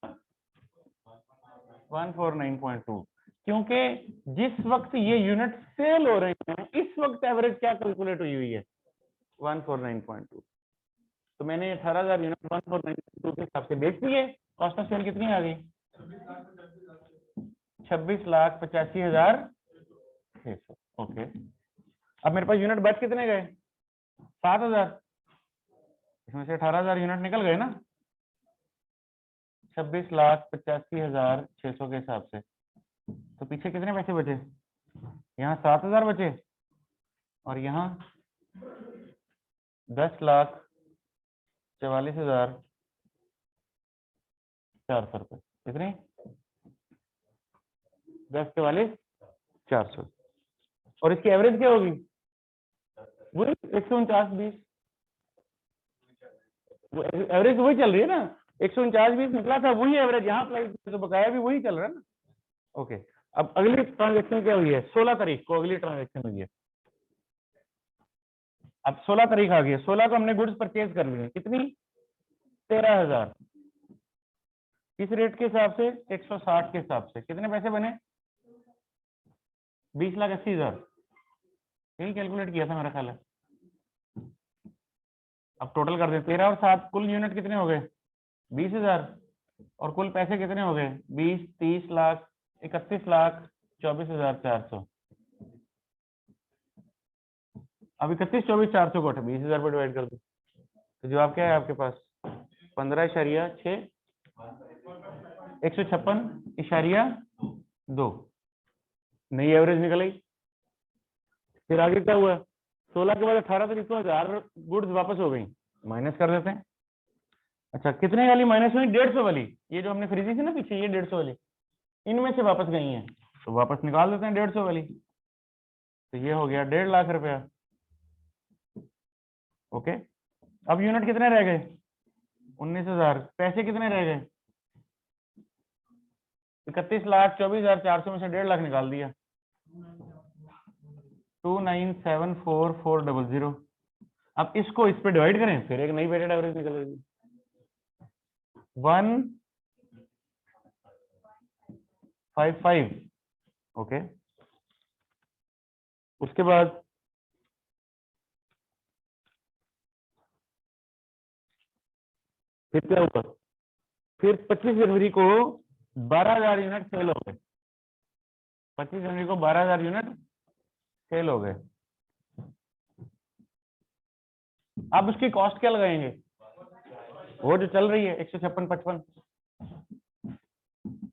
149.2, क्योंकि जिस वक्त ये यूनिट सेल हो रहे हैं इस वक्त एवरेज क्या कैलकुलेट हुई है? 149.2। तो मैंने 18,000 यूनिट 149.2 के हिसाब से बेच दिए। कॉस्ट ऑफ सेल कितनी आ गई? 26,85,600। ओके, अब मेरे पास यूनिट बच कितने गए? 7000। इसमें से 18000 यूनिट निकल गए ना, 26,85,600 के हिसाब से। तो पीछे कितने पैसे बचे? यहाँ 7000 बचे और यहाँ 10,44,400 रुपये। कितने? 10,44,400। और इसकी एवरेज क्या होगी? वही 149.20। एवरेज वही चल रही है ना, 149.20 निकला था, वही एवरेज यहाँ अप्लाई, तो बकाया भी वही चल रहा है ना। ओके, अब अगली ट्रांजेक्शन क्या हुई है? 16 तारीख को अगली ट्रांजेक्शन हुई है। अब 16 तारीख आ गई है, 16 को हमने गुड्स परचेज कर लिए। कितनी? 13,000। किस रेट के हिसाब से? 160 के हिसाब से। कितने पैसे बने? 20,80,000। यही कैलकुलेट किया था मेरा ख्याल है। अब टोटल कर दें, 13 और 7 कुल यूनिट कितने हो गए? 20,000। और कुल पैसे कितने हो गए? 20, 30 लाख, 31,24,400। अब 31,24,400 को 20,000 पर डिवाइड कर दो, तो जवाब क्या है आपके पास? 15.6, 156.2 नई एवरेज निकल आई। फिर आगे क्या हुआ? 16 के बाद 18 तारीख को 1000 गुड्स वापस हो गई, माइनस कर देते हैं। अच्छा, कितने वाली माइनस हुई? 150 वाली। ये जो हमने खरीदी थी ना पीछे, ये 150 वाली, इनमें से वापस गई है, तो वापस निकाल देते हैं 150 वाली। तो ये हो गया 1.5 लाख रुपया। ओके, अब यूनिट कितने रह गए? 19,000। पैसे कितने रह गए? 31,24,400 में से 1.5 लाख निकाल दिया, 2974400। अब इसको इस पे डिवाइड करें, फिर एक नई वेटेड एवरेज निकलेगी, 155। ओके, उसके बाद फिर क्या हुआ? फिर 25 जनवरी को 12,000 यूनिट सेल हो गए। 25 जनवरी को 12,000 यूनिट सेल हो गए। अब उसकी कॉस्ट क्या लगाएंगे? वो जो चल रही है 156.55।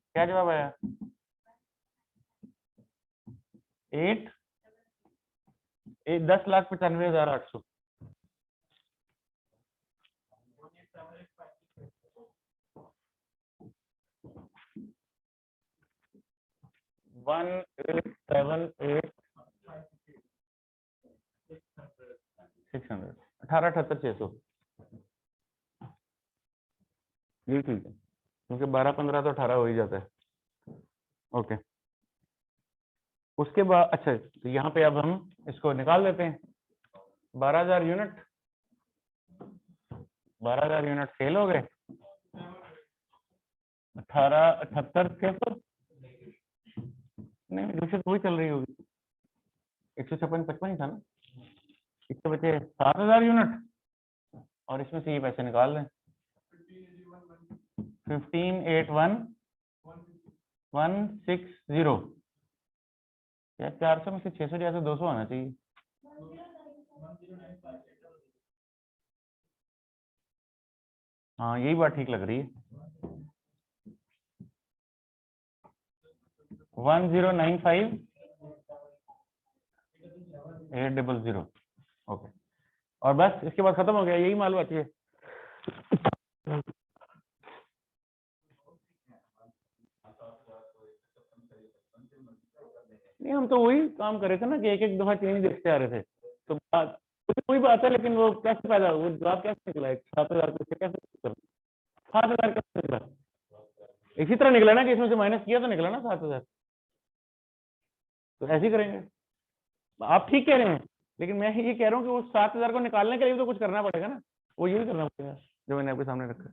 क्या जवाब आया? 10,95,800। 18,78,600, 18,78,600। ये ठीक है, क्योंकि 12-15 तो 18 हो ही जाता है। ओके, उसके बाद अच्छा, तो यहाँ पे अब हम इसको निकाल देते हैं। 12,000 यूनिट, 12,000 यूनिट सेल हो गए, 18,78,600। नहीं, दूसरी तो वही चल रही होगी, 156.55 ही था ना। इसके बचे 7,000 यूनिट, और इसमें से ये पैसे निकाल दें, 15,81,160। यार 400 में से 600 या तो 200 आना चाहिए। हाँ, यही बात ठीक लग रही है। 1095,800। ओके, और बस इसके बाद खत्म हो गया, यही माल बाकी है। नहीं, हम तो वही काम कर रहे थे ना कि एक एक दफा चेंज देखते आ रहे थे, तो बात कोई बात है, लेकिन वो कैसे पैदा, वो जवाब कैसे निकला? 7,000 कैसे? 7,000 कैसे निकला? इसी तरह निकला ना कि इसमें से माइनस किया तो निकला ना 7,000। तो ऐसे ही करेंगे। आप ठीक कह रहे हैं, लेकिन मैं ये कह रहा हूँ कि उस 7,000 को निकालने के लिए तो कुछ करना पड़ेगा ना, वो यही करना पड़ेगा जो मैंने आपके सामने रखा है।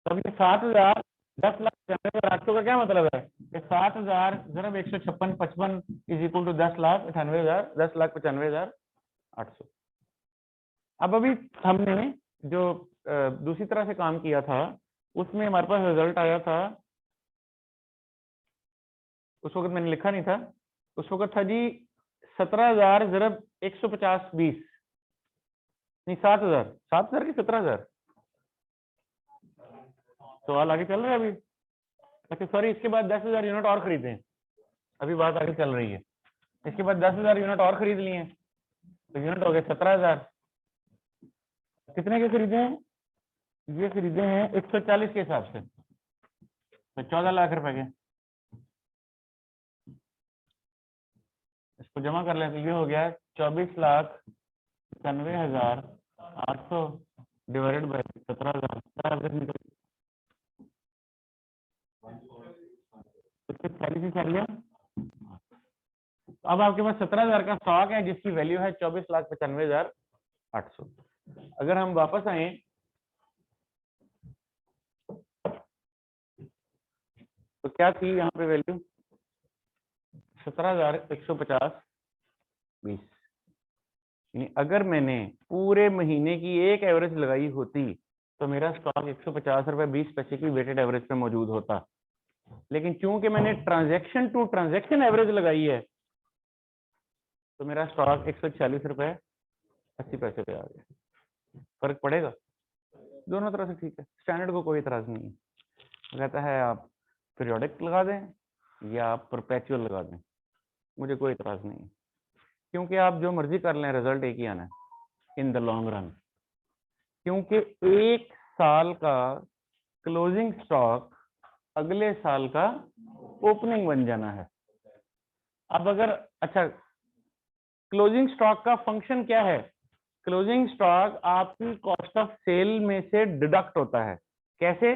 तब ये 7,000 10,95,800 का क्या मतलब है? 7,000 ज़रब 156.55 इज इक्वल टू 10,98,000, 10,95,800। अब अभी हमने जो दूसरी तरह से काम किया था, उसमें हमारे पास रिजल्ट आया था, उस वक्त मैंने लिखा नहीं था, उस वक्त था जी 17,000 ज़रब 150 20 नहीं 7,000 7,000 की 17,000 सवाल आगे चल रहा है अभी। अच्छा सॉरी, इसके बाद 10,000 यूनिट और खरीदे हैं, अभी बात आगे चल रही है। इसके बाद 10,000 यूनिट और खरीद लिए हैं तो यूनिट हो गए 17,000। कितने के खरीदे हैं? ये खरीदे हैं 140 के हिसाब से, तो 14 लाख रुपए के। इसको जमा कर लें तो ये हो गया 24,95,800 डिवाइडेड बाय 17,000 40 अब आपके पास 17,000 का स्टॉक है जिसकी वैल्यू है 24,95,800। अगर हम वापस आए तो क्या थी यहाँ पे वैल्यू? 17,150 20। यानी अगर मैंने पूरे महीने की एक एवरेज लगाई होती तो मेरा स्टॉक 150 रुपए 20 पैसे की वेटेड एवरेज पे मौजूद होता। लेकिन चूंकि मैंने ट्रांजैक्शन टू ट्रांजैक्शन एवरेज लगाई है तो मेरा स्टॉक 146 रुपए 80 पैसे पे आ गया। फर्क पड़ेगा? दोनों तरह से ठीक है, स्टैंडर्ड को कोई इतराज नहीं है। कहता है आप पीरियोडिक लगा दें या आप परपेचुअल लगा दें, मुझे कोई इतराज नहीं है, क्योंकि आप जो मर्जी कर लें रिजल्ट एक ही आना है इन द लॉन्ग रन। क्योंकि एक साल का क्लोजिंग स्टॉक अगले साल का ओपनिंग बन जाना है। अब अगर अच्छा, क्लोजिंग स्टॉक का फंक्शन क्या है? क्लोजिंग स्टॉक आपकी कॉस्ट ऑफ सेल में से डिडक्ट होता है। कैसे?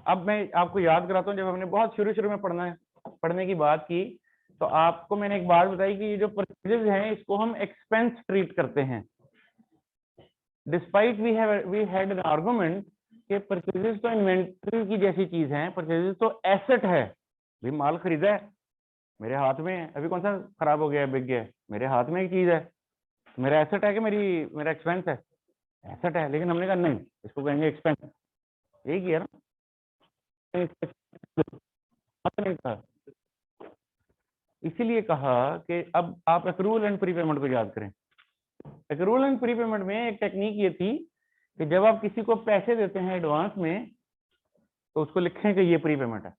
अब मैं आपको याद कराता हूं, जब हमने बहुत शुरू में पढ़ने की बात की तो आपको मैंने एक बात बताई कि ये जो परचेजेस हैं इसको हम एक्सपेंस ट्रीट करते हैं। Despite we had an argument कि परचेजेस तो इन्वेंट्री की जैसी चीज है, परचेजेस तो एसेट है। भी माल खरीदा है, मेरे हाथ में है, अभी कौन सा खराब हो गया बिक गया, मेरे हाथ में एक चीज है, मेरा एसेट है कि मेरा एक्सपेंस है? एसेट है। लेकिन हमने कहा नहीं, इसको कहेंगे एक्सपेंस। यही किया ना, नहीं कहा। इसीलिए कहा कि अब आप एक्रूवल एंड प्रीपेमेंट को याद करें। एक्रूवल एंड प्रीपेमेंट में एक टेक्निक ये थी कि जब आप किसी को पैसे देते हैं एडवांस में तो उसको लिखें कि ये प्रीपेमेंट है,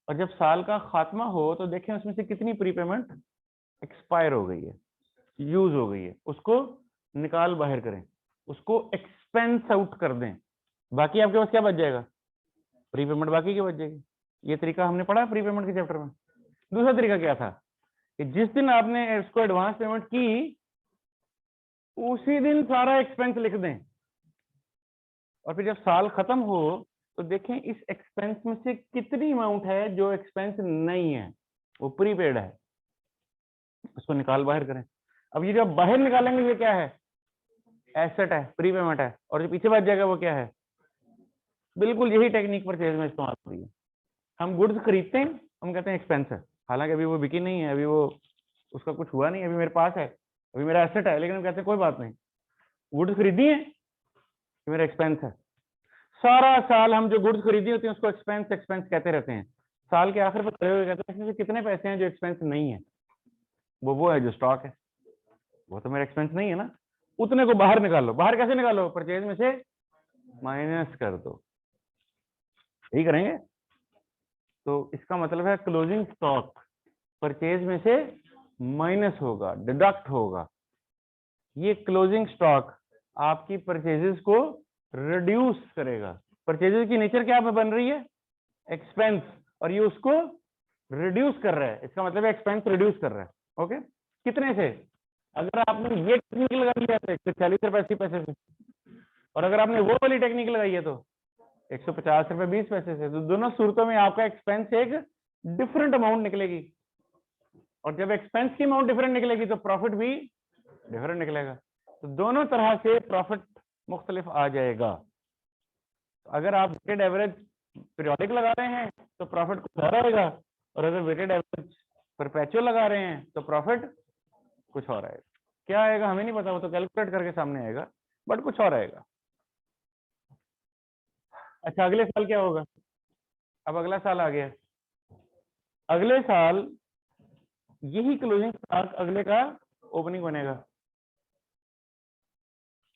और जब साल का खात्मा हो तो देखें उसमें से कितनी प्रीपेमेंट एक्सपायर हो गई है, यूज हो गई है, उसको निकाल बाहर करें, उसको एक्सपेंस आउट कर दें। बाकी आपके पास क्या बच जाएगा? प्रीपेमेंट बाकी की बच जाएगी। ये तरीका हमने पढ़ा प्रीपेमेंट के चैप्टर में। दूसरा तरीका क्या था कि जिस दिन आपने इसको एडवांस पेमेंट की उसी दिन सारा एक्सपेंस लिख दें, और फिर जब साल खत्म हो तो देखें इस एक्सपेंस में से कितनी अमाउंट है जो एक्सपेंस नहीं है, वो प्रीपेड है, उसको निकाल बाहर करें। अब ये जब बाहर निकालेंगे ये क्या है? एसेट है, प्रीपेमेंट है, और जो पीछे बच जाएगा वो क्या है? बिल्कुल यही टेक्निक परचेज में इस्तेमाल होती है। हम गुड्स खरीदते हैं, हम कहते हैं एक्सपेंस है, हालांकि अभी वो बिकी नहीं है, अभी वो उसका कुछ हुआ नहीं, अभी मेरे पास है, अभी मेरा एसेट है, लेकिन हम कहते हैं कोई बात नहीं, गुड्स खरीदी है, ये मेरा एक्सपेंस है। सारा साल हम जो गुड्स खरीदी होती है उसको एक्सपेंस एक्सपेंस कहते रहते हैं। साल के आखिर पर खड़े हुए कहते हैं इसमें से कितने पैसे हैं जो एक्सपेंस नहीं है? वो है जो स्टॉक है, वो तो मेरा एक्सपेंस नहीं है ना, उतने को बाहर निकालो। बाहर कैसे निकालो? परचेज में से माइनस कर दो, यही करेंगे। तो इसका मतलब है क्लोजिंग स्टॉक परचेज में से माइनस होगा, डिडक्ट होगा। ये क्लोजिंग स्टॉक आपकी परचेजेस को रिड्यूस करेगा। परचेजेस की नेचर क्या बन रही है? एक्सपेंस, और ये उसको रिड्यूस कर रहा है, इसका मतलब है एक्सपेंस रिड्यूस कर रहा है। ओके, कितने से? अगर आपने ये टेक्निक लगाई है तो 140 रुपए 80 पैसे से, और अगर आपने वो वाली टेक्निक लगाई है तो 150 रुपए 20 पैसे से। तो दोनों सूरतों में आपका एक्सपेंस एक डिफरेंट अमाउंट निकलेगी, और जब एक्सपेंस की अमाउंट डिफरेंट निकलेगी तो प्रॉफिट भी डिफरेंट निकलेगा। तो दोनों तरह से प्रॉफिट मुख्तलिफ आ जाएगा। अगर आप वेटेड एवरेज पीरियोडिक लगा रहे हैं तो प्रॉफिट कुछ और आएगा, और अगर वेटेड एवरेज परपेचुअल लगा रहे हैं तो प्रॉफिट कुछ और आएगा। क्या आएगा हमें नहीं पता, वो तो कैलकुलेट करके सामने आएगा, बट कुछ और आएगा। अच्छा, अगले साल क्या होगा? अब अगला साल आ गया। अगले साल यही क्लोजिंग स्टॉक अगले का ओपनिंग बनेगा।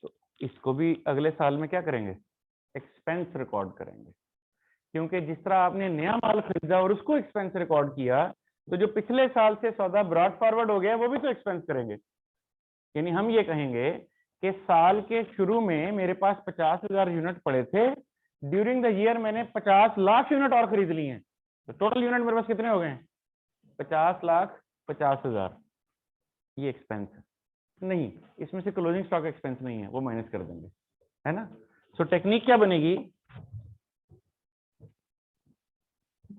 तो इसको भी अगले साल में क्या करेंगे, एक्सपेंस रिकॉर्ड करेंगे, क्योंकि जिस तरह आपने नया माल खरीदा और उसको एक्सपेंस रिकॉर्ड किया, तो जो पिछले साल से सौदा ब्रॉड फॉरवर्ड हो गया वो भी तो एक्सपेंस करेंगे। यानी हम ये कहेंगे कि साल के शुरू में मेरे पास 50,000 यूनिट पड़े थे, ड्यूरिंग द ईयर मैंने 50 लाख यूनिट और खरीद लिए हैं, तो टोटल यूनिट मेरे पास कितने हो गए, 50,50,000। ये एक्सपेंस नहीं, इसमें से क्लोजिंग स्टॉक एक्सपेंस नहीं है, वो माइनस कर देंगे, है ना। सो टेक्निक क्या बनेगी,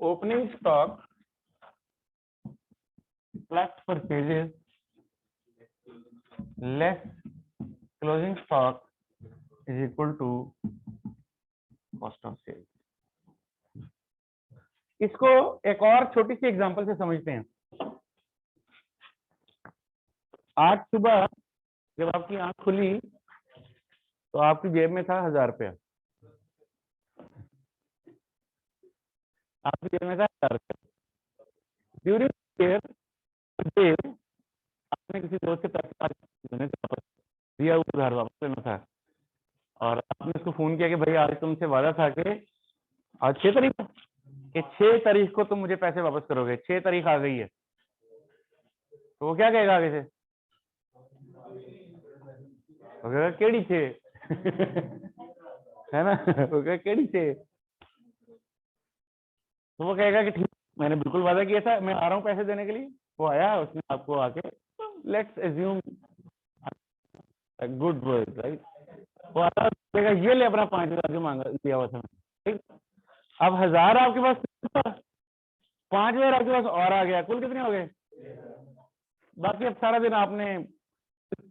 opening stock plus purchases less closing stock is equal to cost of sale. इसको एक और छोटी सी एग्जांपल से समझते हैं। आज सुबह जब आपकी आंख खुली तो आपकी जेब में था 1,000 रुपया, आपकी जेब में था 1,000 रुपया। ड्यूरिंग आपने किसी दोस्त के पैसे देने से वापस दिया, वो उधार वापस लेना था, और आपने उसको फोन किया कि भाई आज तुमसे वादा था कि आज 6 तारीख कि 6 तारीख को तुम मुझे पैसे वापस करोगे, 6 तारीख आ गई है, तो वो क्या कहेगा आगे से, वो कहेगा केड़ी 6 है ना, वो कहेगा केड़ी 6, तो वो कहेगा कि ठीक मैंने बिल्कुल वादा किया था, मैं आ रहा हूँ पैसे देने के लिए। वो आया, उसने आपको आके, let's assume good word right, वो आया कहेगा ये ले अपना 5,000 जो मांगा दिया हुआ था, ठीक। अब 1,000 आपके पास, 5,000 आपके पास और आ गया, कुल कितने हो गए। बाकी अब सारा दिन आपने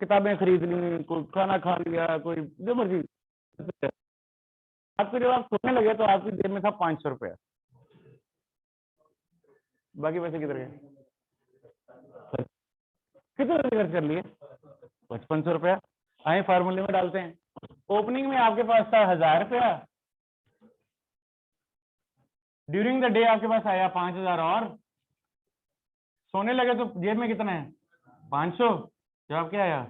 किताबें खरीद ली, कोई खाना खा लिया, कोई जो मर्जी, आपको जब आप सोने लगे तो आपकी जेब में था 500 रुपया, बाकी पैसे किधर गए, कितने खर्च कर लिए, 5500 रुपया। आए फार्मूले में डालते हैं, ओपनिंग में आपके पास था 1,000 रुपया, ड्यूरिंग द डे आपके पास आया 5,000 और, सोने लगे तो जेब में कितना है 500, जवाब क्या आया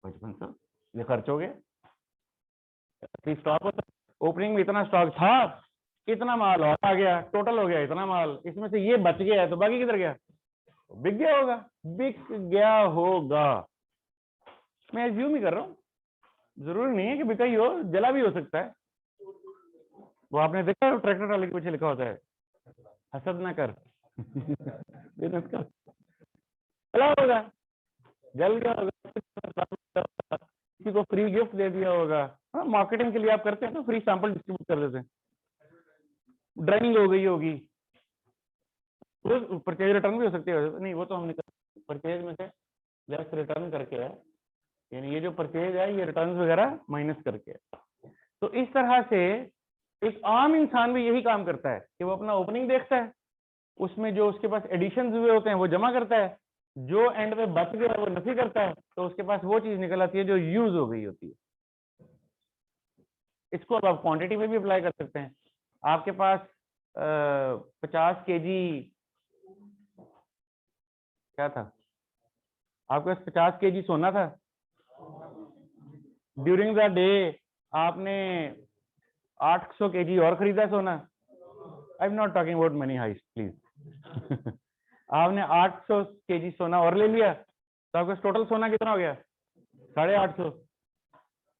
5500, ये खर्च हो गया। स्टॉक होता, ओपनिंग में इतना स्टॉक था, इतना माल और आ गया, टोटल हो गया इतना माल, इसमें से ये बच गया है, तो बाकी किधर गया, बिक गया होगा, बिक गया होगा। मैं एज्यूम ही कर रहा हूँ, जरूरी नहीं है कि बिका ही हो, जला भी हो सकता है। वो आपने देखा है ट्रैक्टर ट्राली के पीछे लिखा होता है हसद ना कर बिजनेस कर, जला होगा, जल गया होगा, किसी को फ्री गिफ्ट दे दिया होगा। हाँ, मार्केटिंग के लिए आप करते हैं ना, फ्री सैंपल डिस्ट्रीब्यूट कर देते हैं, ड्राइंग हो गई होगी, तो परचेज रिटर्न भी हो सकती है, नहीं वो तो हमने परचेज में से लेस रिटर्न करके है, यानी ये जो परचेज है ये रिटर्न वगैरह माइनस करके है। तो इस तरह से एक आम इंसान भी यही काम करता है कि वो अपना ओपनिंग देखता है, उसमें जो उसके पास एडिशन हुए होते हैं वो जमा करता है, जो एंड में बच गया वो नफी करता है, तो उसके पास वो चीज निकल आती है जो यूज हो गई होती है। इसको अब आप क्वांटिटी में भी अप्लाई कर सकते हैं। आपके पास 50 केजी क्या था, आपके पास 50 केजी सोना था, ड्यूरिंग द डे आपने 800 केजी और खरीदा सोना, I am not talking about money heist please आपने 800 केजी सोना और ले लिया, तो आपका टोटल सोना कितना हो गया 850,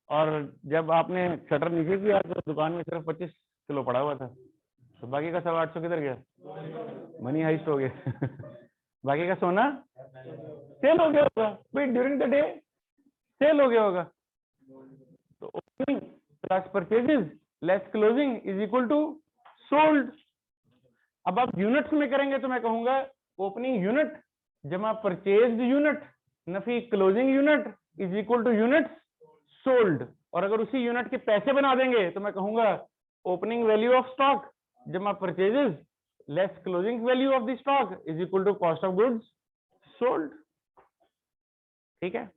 और जब आपने शटर नीचे किया तो दुकान में सिर्फ 25 किलो पड़ा हुआ था, तो बाकी का 850 किधर गया, मनी हाइस्ट हो गया बाकी का सोना सेल हो गया होगा भाई, ड्यूरिंग द डे सेल हो गया होगा। तो opening plus purchases less closing is equal to sold. अब आप यूनिट्स में करेंगे तो मैं कहूंगा ओपनिंग यूनिट जमा परचेज्ड यूनिट नफी closing unit is equal to units sold, और अगर उसी यूनिट के पैसे बना देंगे तो मैं कहूंगा ओपनिंग वैल्यू ऑफ स्टॉक जमा purchases less closing value of the stock is equal to cost of goods sold. ठीक है,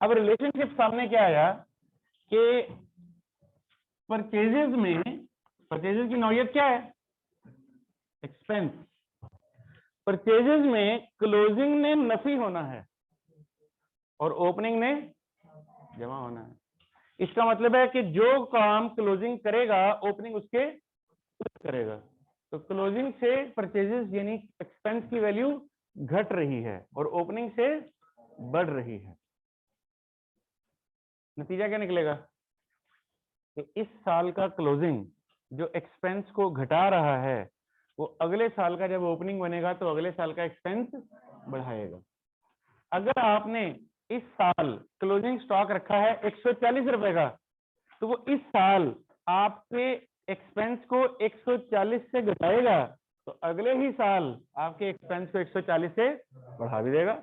अब रिलेशनशिप सामने क्या आया कि परचेजेस में परचेजेस की नौयत क्या है? एक्सपेंस। परचेजेस में क्लोजिंग ने नफी होना है और ओपनिंग ने जमा होना है। इसका मतलब है कि जो काम क्लोजिंग करेगा ओपनिंग उसके करेगा। तो क्लोजिंग से परचेजेस यानी एक्सपेंस की वैल्यू घट रही है और ओपनिंग से बढ़ रही है। नतीजा क्या निकलेगा कि इस साल का क्लोजिंग जो एक्सपेंस को घटा रहा है वो अगले साल का जब ओपनिंग बनेगा तो अगले साल का एक्सपेंस बढ़ाएगा। अगर आपने इस साल क्लोजिंग स्टॉक रखा है 140 रुपए का, तो वो इस साल आपके एक्सपेंस को 140 से घटाएगा तो अगले ही साल आपके एक्सपेंस को 140 से बढ़ा भी देगा।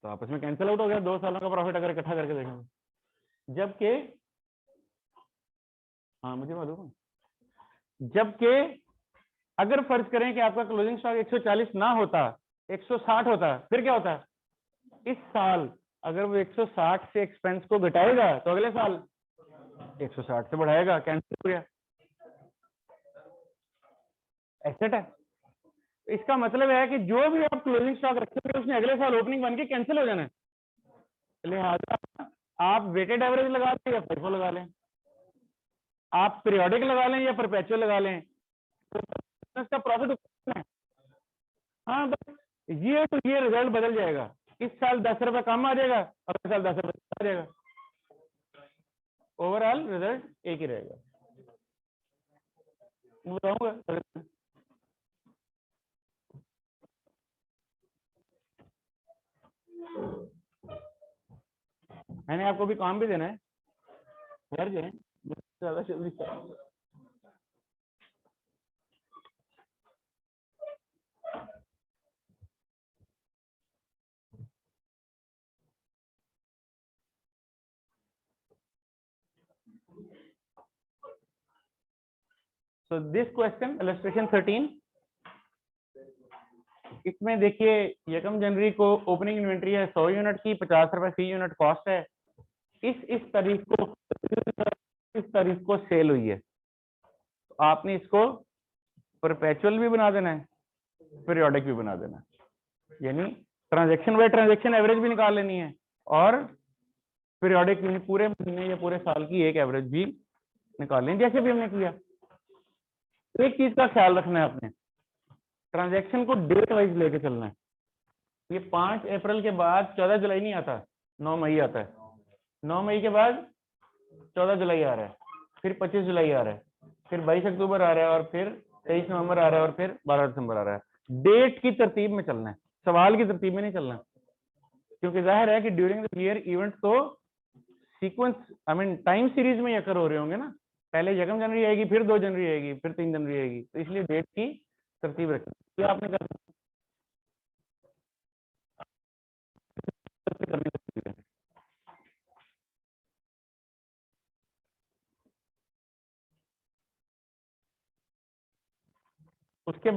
तो आपस में कैंसिल आउट हो गया 2 सालों का प्रॉफिट अगर इकट्ठा करके देखेंगे। जबकि हाँ मुझे मालूम है, जबकि अगर फर्ज करें कि आपका क्लोजिंग स्टॉक 140 ना होता 160 होता, फिर क्या होता? इस साल अगर वो 160 से एक्सपेंस को घटाएगा तो अगले साल 160 से बढ़ाएगा। कैंसिल हो गया, एसेट है। इसका मतलब है कि जो भी आप क्लोजिंग स्टॉक रखेंगे उसमें अगले साल ओपनिंग बन के कैंसिल हो जाना है। लिहाजा आप वेटेड एवरेज लगा लें या FIFO लगा लें, आप पीरियोडिक लगा लें या परपेचुअल लगा लें, तो इसका प्रॉफिट है। हाँ बस ईयर टू ईयर रिजल्ट बदल जाएगा। इस साल 10 रुपए कम आ जाएगा, अगले साल 10 रुपए आ जाएगा, ओवरऑल रिजल्ट एक ही रहेगा। बताऊंगा मैंने आपको भी काम भी देना है, घर जाए ज्यादा जल्दी। So this question illustration 13, इसमें देखिए यकम जनवरी को ओपनिंग इन्वेंट्री है 100 यूनिट की, 50 रुपए फी यूनिट कॉस्ट है। इस तारीख को सेल हुई है, तो आपने इसको परपेचुअल भी बना देना है, पीरियोडिक भी बना देना है, यानी ट्रांजैक्शन बाय ट्रांजैक्शन एवरेज भी निकाल लेनी है और पीरियोडिक पूरे महीने या पूरे साल की एक एवरेज भी निकाल लेनी, जैसे भी हमने किया। एक चीज का ख्याल रखना है आपने, ट्रांजैक्शन को डेट वाइज लेके चलना है। ये 5 अप्रैल के बाद 14 जुलाई नहीं आता, 9 मई आता है। 9 मई के बाद 14 जुलाई आ रहा है, फिर 25 जुलाई आ रहा है, फिर 22 अक्टूबर आ रहा है, और फिर 23 नवंबर आ रहा है, और फिर 12 दिसंबर आ रहा है। डेट की तरतीब में चलना है, सवाल की तरतीब में नहीं चलना, क्योंकि जाहिर है कि ड्यूरिंग द ईयर इवेंट तो सीक्वेंस टाइम सीरीज में अकर हो रहे होंगे ना। पहले 1 जनवरी आएगी, फिर 2 जनवरी आएगी, फिर 3 जनवरी आएगी, तो इसलिए डेट की तरतीब रखनी। क्या आपने करनी है। उसके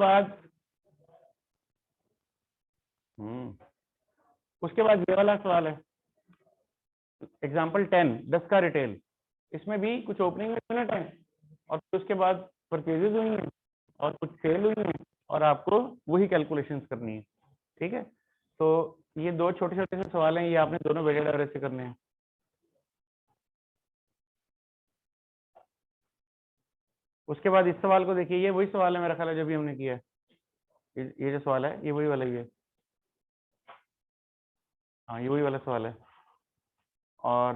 बाद ये वाला सवाल है, एग्जाम्पल 10 का रिटेल, इसमें भी कुछ ओपनिंग यूनिट है और फिर उसके बाद परचेजेज हुई हैं और कुछ सेल हुई हैं और आपको वही कैलकुलेशंस करनी है। ठीक है, तो ये 2 छोटे छोटे से सवाल हैं, ये आपने दोनों वेटेड एवरेज से करने हैं। उसके बाद इस सवाल को देखिए, ये वही सवाल है मेरा ख्याल है जो भी हमने किया है। ये जो सवाल है ये वही वाला ही है। हाँ ये वही वाला सवाल है। और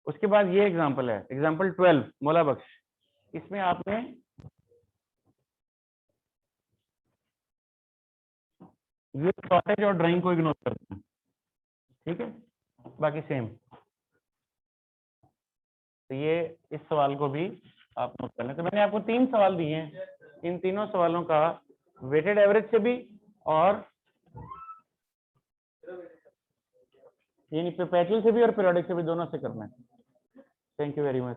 उसके बाद ये एग्जांपल है, एग्जांपल 12 मौला बख्श, इसमें आपने ये शॉर्टेज और ड्राइंग को इग्नोर करना है। ठीक है, बाकी सेम। तो ये इस सवाल को भी आप नोट कर लें। तो मैंने आपको 3 सवाल दिए हैं, इन तीनों सवालों का वेटेड एवरेज से भी और यानी परपेचुअल से भी और पीरियोडिक से भी, दोनों से करना है। Thank you very much.